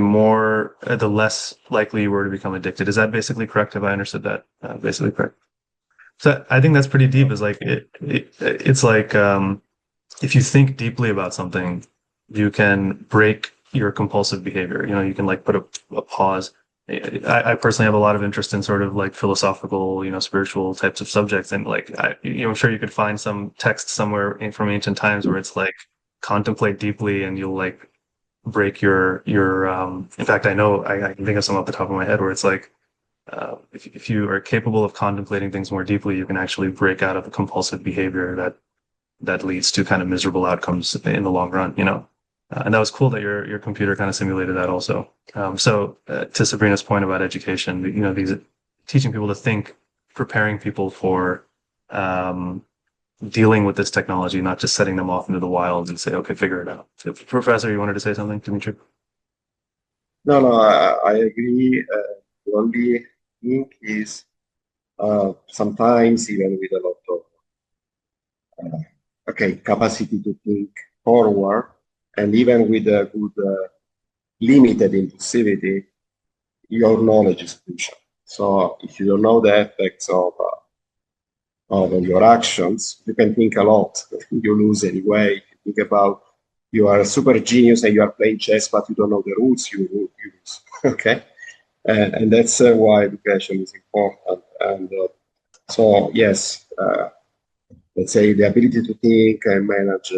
less likely you were to become addicted. Is that basically correct? Have I understood that basically correct? So I think that's pretty deep. Is like it's like if you think deeply about something, you can break your compulsive behavior. You can like put a pause. I personally have a lot of interest in sort of like philosophical, spiritual types of subjects, and like I'm sure you could find some text somewhere from ancient times where it's like contemplate deeply, and you'll like break your. In fact, I can think of some off the top of my head where it's like if you are capable of contemplating things more deeply, you can actually break out of a compulsive behavior that leads to kind of miserable outcomes in the long run. And that was cool that your computer kind of simulated that also. So to Sabrina's point about education, these teaching people to think, preparing people for dealing with this technology, not just setting them off into the wild and say, okay, figure it out. So, Professor, you wanted to say something, Dimitri? No, I agree. The only thing is sometimes even with a lot of capacity to think forward, and even with a good limited impulsivity, your knowledge is crucial. So if you don't know the effects of your actions, you can think a lot. You lose anyway. You think about you are a super genius and you are playing chess, but you don't know the rules. You lose. Okay, and that's why education is important. And so yes, let's say the ability to think and manage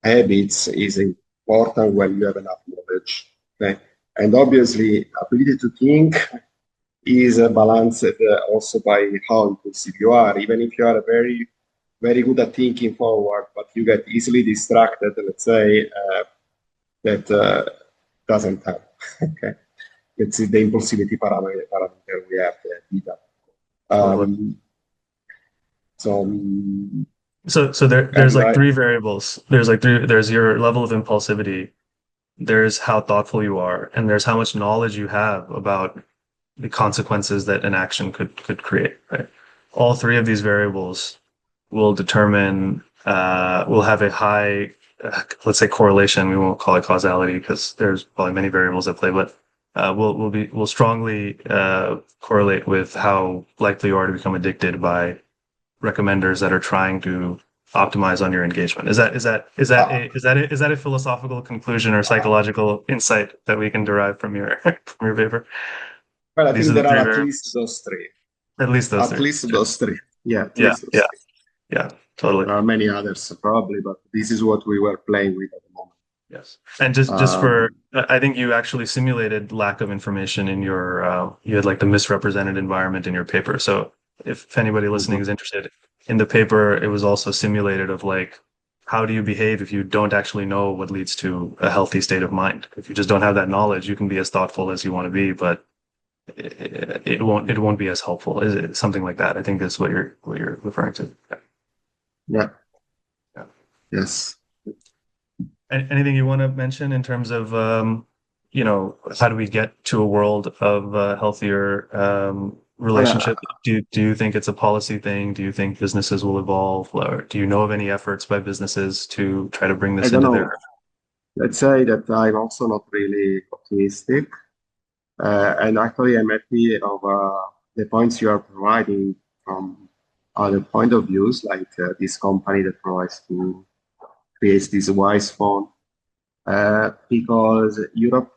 habits is important when you have enough knowledge. Okay, and obviously, ability to think is balanced also by how impulsive you are. Even if you are very, very good at thinking forward, but you get easily distracted, let's say, that doesn't help. Okay, it's the impulsivity parameter we have there. So there's like three variables. There's your level of impulsivity, there's how thoughtful you are, and there's how much knowledge you have about the consequences that an action could create, right? All three of these variables will determine, will have a high, let's say correlation. We won't call it causality because there's probably many variables at play, but will strongly correlate with how likely you are to become addicted by recommenders that are trying to optimize on your engagement. Is that a philosophical conclusion or psychological insight that we can derive from your paper? Well, I think there are at least those three. At least those three. At least those three. Yeah. Yeah. Totally. There are many others probably, but this is what we were playing with at the moment. Yes. And just for, I think you actually simulated lack of information in your, you had like the misrepresented environment in your paper. So if anybody listening is interested in the paper, it was also simulated of like, how do you behave if you don't actually know what leads to a healthy state of mind? If you just don't have that knowledge, you can be as thoughtful as you want to be, but it won't be as helpful. Is it something like that? I think that's what you're referring to. Yeah. Yes. Anything you want to mention in terms of how do we get to a world of healthier relationship? Do you think it's a policy thing? Do you think businesses will evolve? Or do you know of any efforts by businesses to try to bring this into their? Let's say that I'm also not really optimistic. And actually, I'm happy of the points you are providing from other point of views, like this company that tries to create this wise phone, because Europe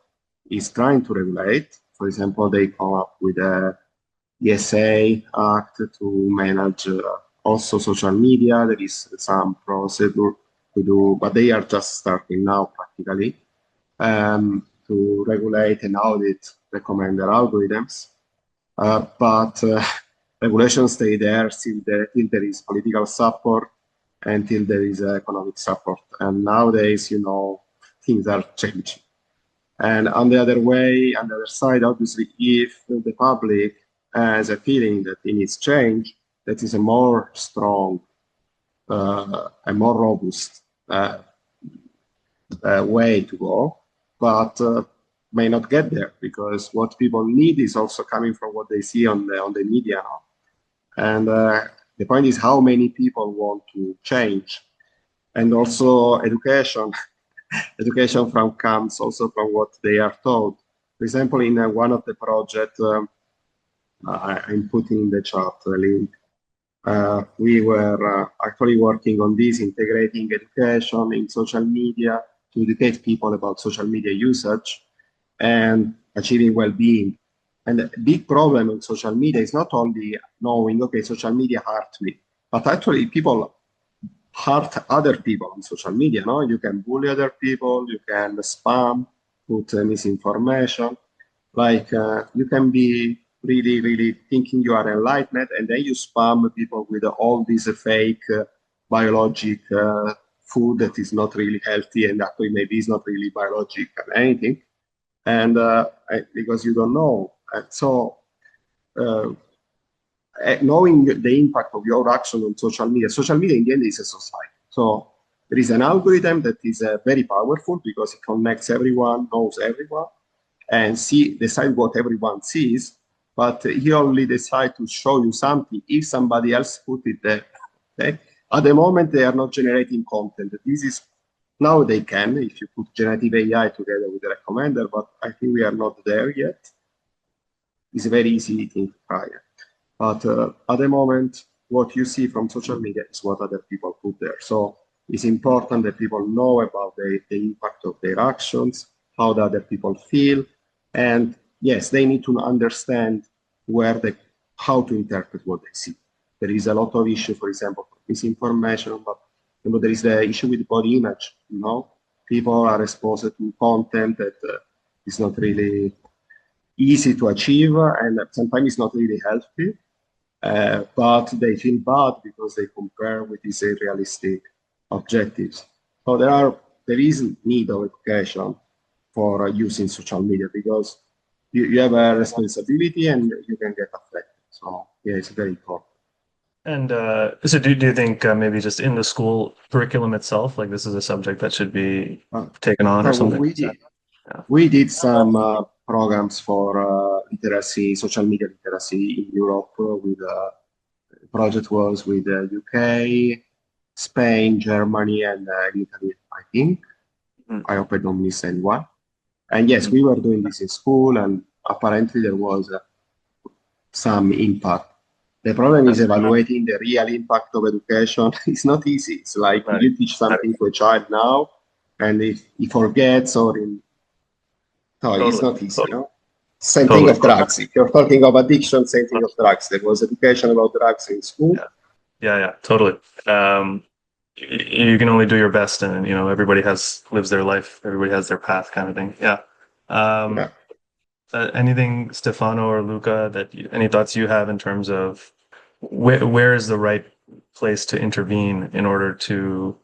is trying to regulate. For example, they come up with a ESA Act to manage also social media. There is some procedure to do, but they are just starting now practically to regulate and audit recommender algorithms. But regulations stay there till there is political support and till there is economic support. And nowadays, things are changing. And on the other side, obviously, if the public has a feeling that it needs change, that is a more strong, a more robust way to go, but may not get there because what people need is also coming from what they see on the media now. And the point is how many people want to change, and also education. Education comes also from what they are told. For example, in one of the projects, I'm putting in the chat a link. We were actually working on this, integrating education in social media to educate people about social media usage and achieving well-being. And the big problem in social media is not only knowing, okay, social media hurt me, but actually people hurt other people on social media. No, you can bully other people, you can spam, put misinformation. Like you can be really, really thinking you are enlightened, and then you spam people with all this fake biologic food that is not really healthy and actually maybe is not really biologic and anything. And because you don't know. Uh, Knowing the impact of your action on social media in the end is a society. So there is an algorithm that is very powerful because it connects everyone, knows everyone, and decide what everyone sees. But he only decide to show you something if somebody else put it there. Okay? At the moment, they are not generating content. This is now they can if you put generative AI together with the recommender, but I think we are not there yet. It's a very easy thing to try. But at the moment, what you see from social media is what other people put there. So it's important that people know about the impact of their actions, how the other people feel, and yes, they need to understand how to interpret what they see. There is a lot of issue, for example, misinformation, but there is the issue with body image. People are exposed to content that is not really easy to achieve, and sometimes it's not really healthy. But they feel bad because they compare with these unrealistic objectives. So there is need of education for using social media because you have a responsibility and you can get affected. So yeah, it's very important. And so do you think maybe just in the school curriculum itself, like this is a subject that should be taken on or something? We did some programs for social media literacy in Europe with project was with the UK, Spain, Germany, and Italy, I think. I hope I don't miss anyone. And yes, we were doing this in school, and apparently there was some impact. The problem is evaluating the real impact of education. It's not easy. It's like you teach something to a child now, and if he forgets it's not easy, Same thing of drugs. If you're talking of addiction, same thing of drugs. There was education about drugs in school. Yeah, totally. You can only do your best, and everybody lives their life. Everybody has their path, kind of thing. Yeah. Anything, Stefano or Luca, any thoughts you have in terms of where is the right place to intervene in order to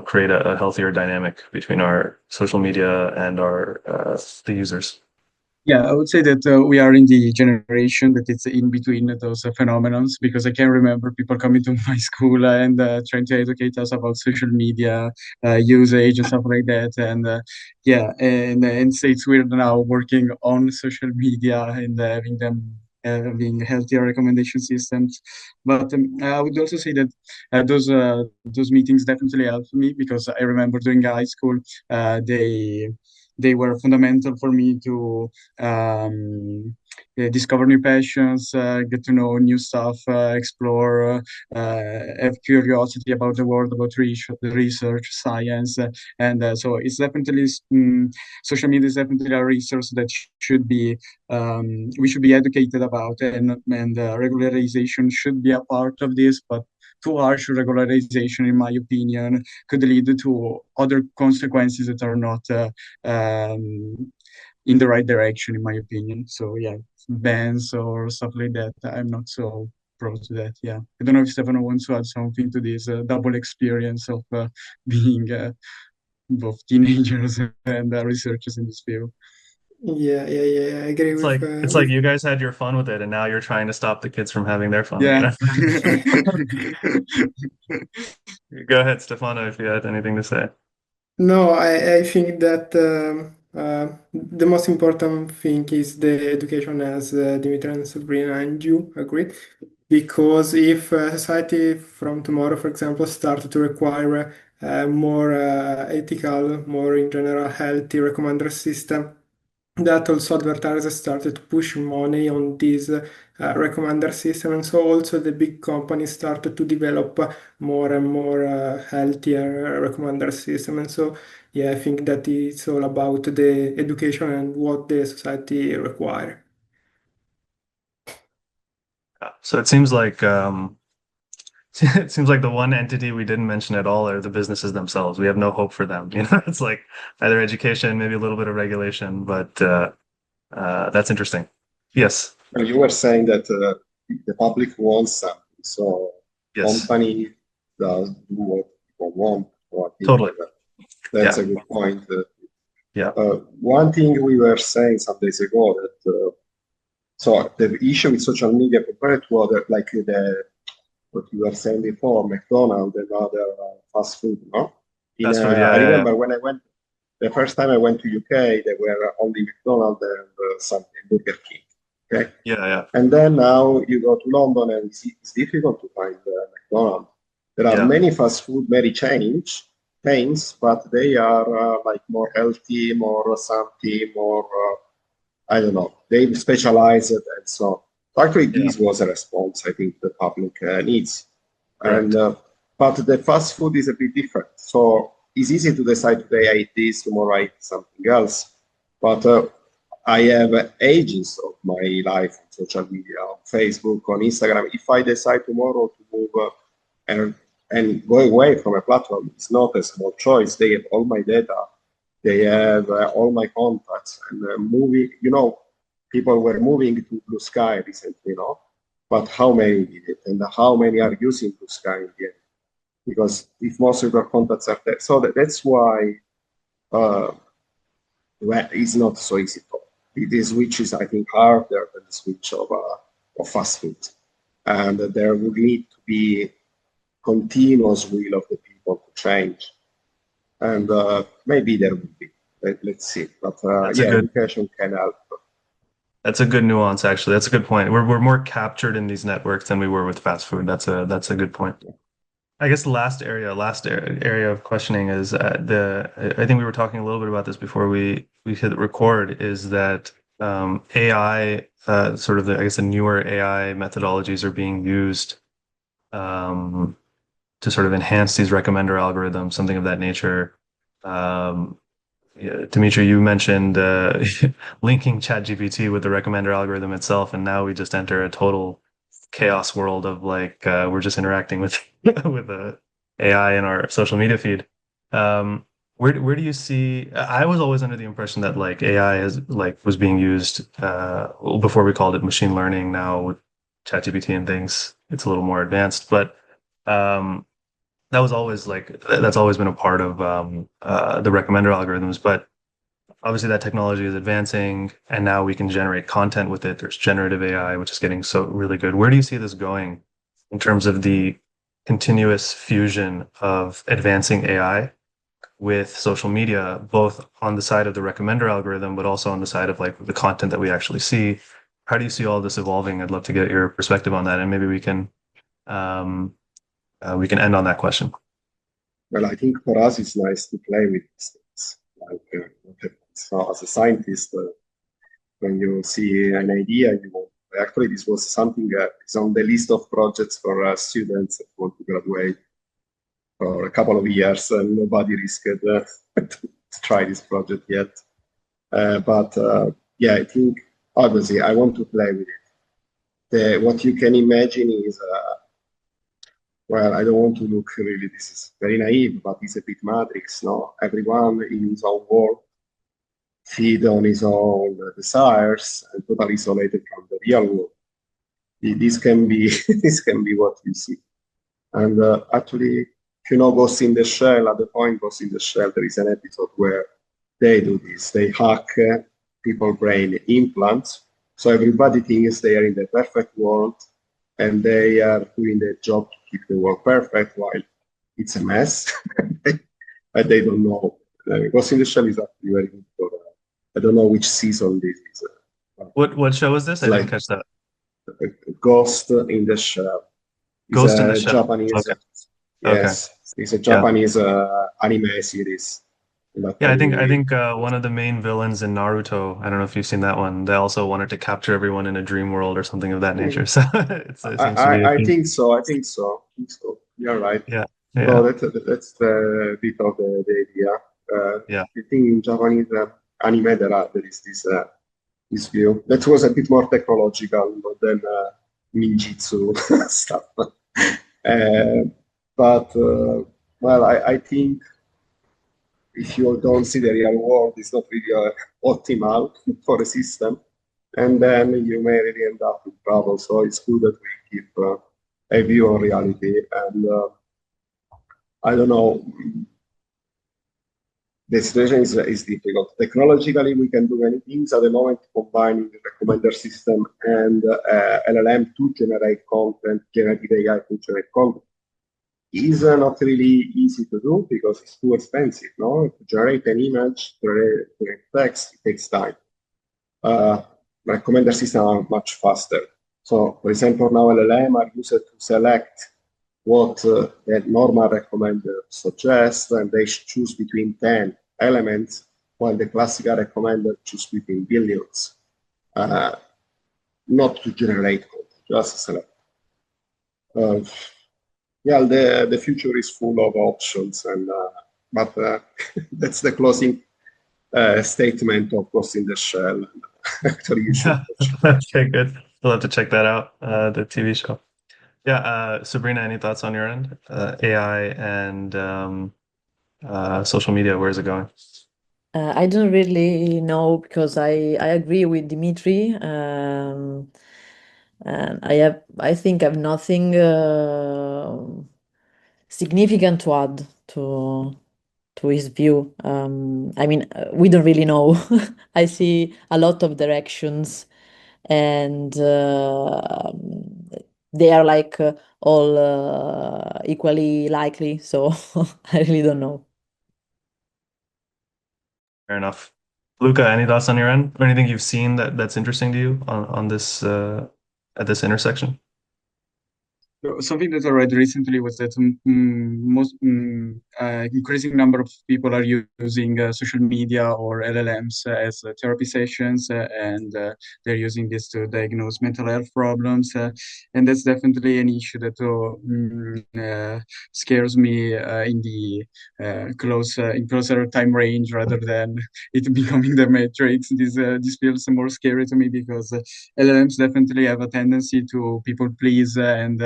create a healthier dynamic between our social media and the users? Yeah, I would say that we are in the generation that it's in between those phenomenons, because I can remember people coming to my school and trying to educate us about social media usage and stuff like that. And and states we're now working on social media and having healthier recommendation systems. But I would also say that those meetings definitely helped me, because I remember during high school, they were fundamental for me to discover new passions, get to know new stuff, explore, have curiosity about the world, about research, science, and so it's definitely social media is definitely a resource that should be we should be educated about, and regularization should be a part of this, but too harsh regularization, in my opinion, could lead to other consequences that are not in the right direction, in my opinion. So yeah, bans or stuff like that, I'm not so pro to that. Yeah, I don't know if Stefano wants to add something to this double experience of being both teenagers and researchers in this field. Yeah, I agree It's like you guys had your fun with it, and now you're trying to stop the kids from having their fun. Yeah. Go ahead, Stefano, if you had anything to say. No, I think that the most important thing is the education, as Dimitri and Sabrina and you agree. Because if society from tomorrow, for example, start to require more ethical, more in general healthy recommender system, that also advertisers started to push money on this recommender system, and so also the big companies started to develop more and more healthier recommender system. And so yeah, I think that it's all about the education and what the society require. So it seems like it seems like the one entity we didn't mention at all are the businesses themselves. We have no hope for them. It's like either education, maybe a little bit of regulation, but that's interesting. Yes. Well, you were saying that the public wants something, so Yes. company does do what people want. So I think Totally. that's Yeah. a good point. Yeah. One thing we were saying some days ago that so the issue with social media compared to other, like what you were saying before, McDonald's and other fast food, no? Fast food, I yeah. remember when I went the first time I went to UK, there were only McDonald's and some Burger King. Okay. Yeah. And then now you go to London and it's difficult to find McDonald's. There are Yeah. many fast food, many chains, but they are like more healthy, more something, more I don't know. They specialize it and so on. So actually, this was a response I think the public needs. Correct. And but the fast food is a bit different. So it's easy to decide today I eat this, tomorrow I eat something else. But I have ages of my life on social media, on Facebook, on Instagram. If I decide tomorrow to move and go away from a platform, it's not a small choice. They have all my data. They have all my contacts. And moving, people were moving to Blue Sky recently, but how many did it? And how many are using Blue Sky in the end? Because if most of your contacts are there. So that's why it's not so easy. The switch is, I think, harder than the switch of fast food. And there would need to be continuous will of the people to change. And maybe there will be. Let's see. But education can help. That's a good nuance, actually. That's a good point. We're more captured in these networks than we were with fast food. That's a good point. I guess the last area of questioning is I think we were talking a little bit about this before we hit record, is that AI, sort of the newer AI methodologies are being used to sort of enhance these recommender algorithms, something of that nature. Dimitri, you mentioned linking ChatGPT with the recommender algorithm itself, and now we just enter a total chaos world of we're just interacting with with the AI in our social media feed. Where do you see? I was always under the impression that AI was being used before we called it machine learning. Now with ChatGPT and things, it's a little more advanced, but that's always been a part of the recommender algorithms. But obviously that technology is advancing, and now we can generate content with it. There's generative AI, which is getting so really good. Where do you see this going in terms of the continuous fusion of advancing AI with social media, both on the side of the recommender algorithm, but also on the side of the content that we actually see? How do you see all this evolving? I'd love to get your perspective on that, and maybe we can end on that question. Well, I think for us it's nice to play with these things. So as a scientist, when you see an idea, actually this was something that is on the list of projects for students that want to graduate for a couple of years, and nobody risked to try this project yet. But I think obviously I want to play with it. What you can imagine is I don't want to look really, this is very naive, but it's a bit matrix, no? Everyone in his own world, feed on his own desires, and totally isolated from the real world. This can be what you see. And actually, if you know Ghost in the Shell, at the point Ghost in the Shell, there is an episode where they do this. They hack people's brain implants. So everybody thinks they are in the perfect world, and they are doing their job to keep the world perfect while it's a mess. And they don't know. Ghost in the Shell is actually very good for I don't know which season this is. What show is this? I didn't catch that. Ghost in the Shell. Ghost in the Shell. Japanese. Okay. Yes, it's a Japanese anime series. But Yeah, I think one of the main villains in Naruto, I don't know if you've seen that one, they also wanted to capture everyone in a dream world or something of that nature. So it seems to be a I theme. think so. I think so. I think so. You're right. Yeah, So yeah, that's the bit of the idea. yeah. I think in Japanese anime there is this view that was a bit more technological than ninjutsu stuff. Uh, but well, I think if you don't see the real world, it's not really optimal for a system, and then you may really end up in trouble. So it's good that we keep a view on reality. And I don't know, the situation is difficult. Technologically, we can do many things at the moment, combining the recommender system and LLM to generate content, generative AI to generate content. Is not really easy to do because it's too expensive. No, to generate an image, to generate text, it takes time. Recommender systems are much faster. So, for example, now LLM are used to select what the normal recommender suggests, and they choose between 10 elements, while the classical recommender choose between billions. Not to generate code, just select. Yeah, the future is full of options, and but that's the closing statement of Ghost in the Shell. Actually, you should watch. Okay, good. We'll have to check that out, the TV show. Yeah, Sabrina, any thoughts on your end? AI and social media, where is it going? I don't really know because I agree with Dimitri. And I think I have nothing significant to add to his view. I mean, we don't really know. I see a lot of directions, and they are like all equally likely. So I really don't know. Fair enough. Luca, any thoughts on your end? Or anything you've seen that's interesting to you on this at this intersection? Something that I read recently was that most increasing number of people are using social media or LLMs as therapy sessions, and they're using this to diagnose mental health problems, and that's definitely an issue that scares me in the in closer time range rather than it becoming the matrix. This feels more scary to me because LLMs definitely have a tendency to people please and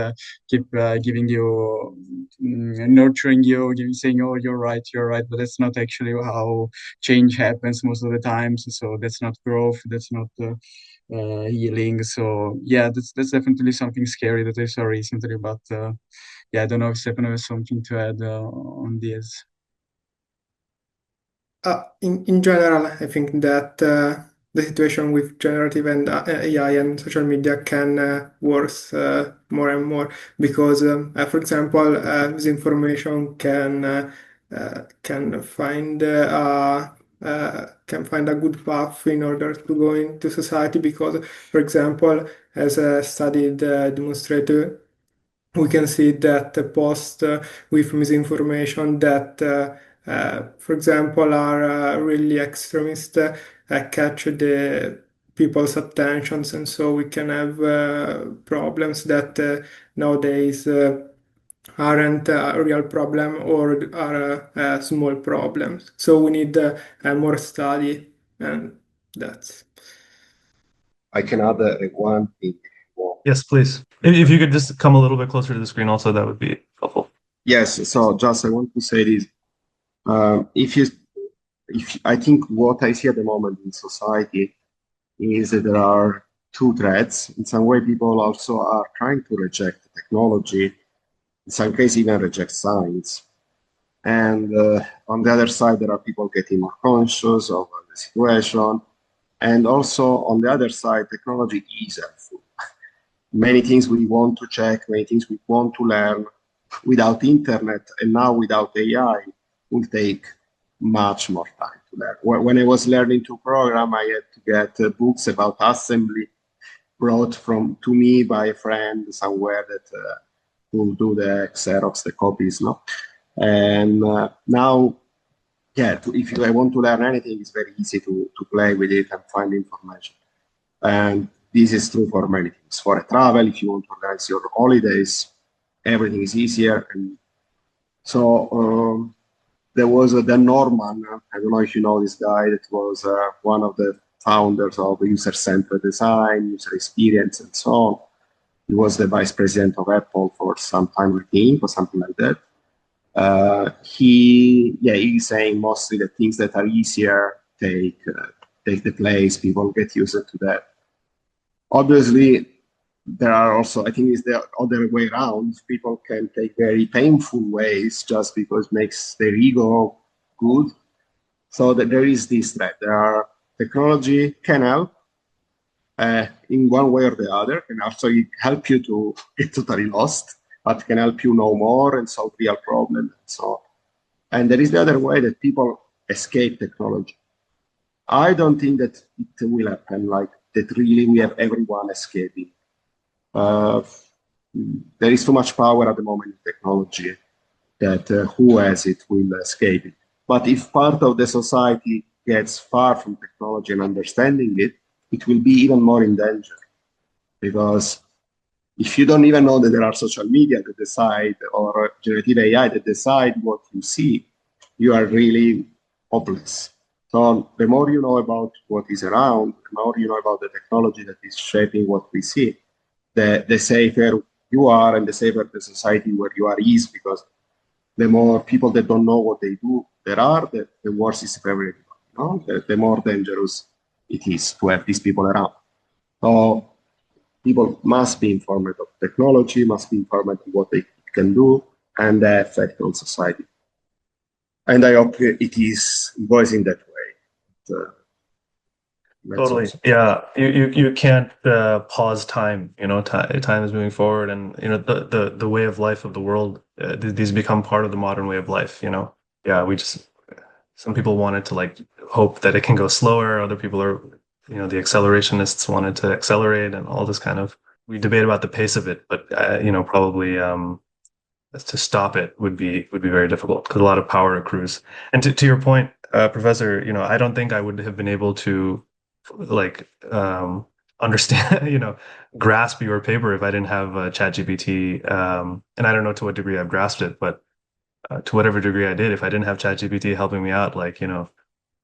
keep giving you nurturing you, saying, oh, you're right, but that's not actually how change happens most of the times. So that's not growth, that's not healing. So yeah, that's definitely something scary that I saw recently. But yeah, I don't know if Stefano has something to add on this. In general, I think that the situation with generative and AI and social media can worse more and more because, for example, misinformation can find a good path in order to go into society because, for example, as a study demonstrated, we can see that the posts with misinformation that, for example, are really extremist catch the people's attentions, and so we can have problems that nowadays aren't a real problem or are small problems. So we need more study, and that's. I can add one thing. More. Yes, please. If you could just come a little bit closer to the screen also, that would be helpful. Yes, so just I want to say this. If I think what I see at the moment in society is that there are two threads. In some way, people also are trying to reject technology. In some cases, even reject science. And on the other side, there are people getting more conscious of the situation. And also on the other side, technology is helpful. Many things we want to check, many things we want to learn without internet and now without AI will take much more time to learn. When I was learning to program, I had to get books about assembly brought to me by a friend somewhere that will do the Xerox, the copies, no? And now yeah, if I want to learn anything, it's very easy to play with it and find information. And this is true for many things. For a travel, if you want to organize your holidays, everything is easier. And so there was Dan Norman. I don't know if you know this guy. That was one of the founders of user-centered design, user experience, and so on. He was the vice president of Apple for some time, I think, or something like that. He's saying mostly the things that are easier take the place. People get used to that. Obviously, there are also, I think it's the other way around. People can take very painful ways just because it makes their ego good. So that there is this threat. Technology can help in one way or the other, can also help you to get totally lost, but can help you know more and solve real problems and so on. And there is the other way that people escape technology. I don't think that it will happen like that. Really, we have everyone escaping. There is too much power at the moment in technology that who has it will escape it. But if part of the society gets far from technology and understanding it, it will be even more in danger. Because if you don't even know that there are social media that decide, or generative AI that decide what you see, you are really hopeless. So the more you know about what is around, the more you know about the technology that is shaping what we see, the safer you are and the safer the society where you are is, because the more people that don't know what they do there are, the worse is for everybody. No? The more dangerous it is to have these people around. So people must be informed of technology, must be informed of what they can do and the effect on society. And I hope it is voicing that way. Totally. Yeah. You can't pause time, time is moving forward, and the way of life of the world, these become part of the modern way of life, Yeah, some people wanted to like hope that it can go slower, other people are, the accelerationists wanted to accelerate, and all this kind of, we debate about the pace of it, but probably to stop it would be very difficult because a lot of power accrues. And to your point, Professor, I don't think I would have been able to like understand, grasp your paper if I didn't have ChatGPT. And I don't know to what degree I've grasped it, but to whatever degree I did, if I didn't have ChatGPT helping me out, like,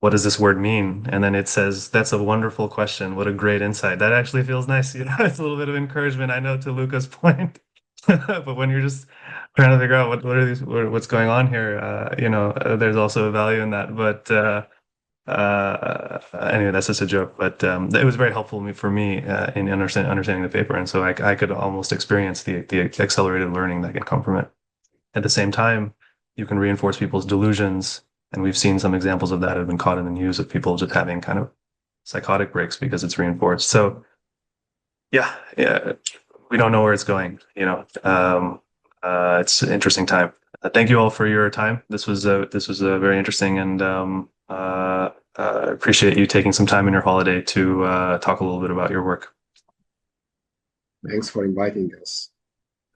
what does this word mean? And then it says, that's a wonderful question. What a great insight. That actually feels nice. It's a little bit of encouragement, I know, to Luca's point. But when you're just trying to figure out what's going on here, there's also a value in that. But anyway, that's just a joke. But it was very helpful for me in understanding the paper, and so I could almost experience the accelerated learning that can come from it. At the same time, you can reinforce people's delusions, and we've seen some examples of that have been caught in the news of people just having kind of psychotic breaks because it's reinforced. So, yeah, we don't know where it's going. It's an interesting time. Thank you all for your time. This was very interesting, and appreciate you taking some time in your holiday to talk a little bit about your work. Thanks for inviting us.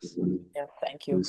Yeah, thank you.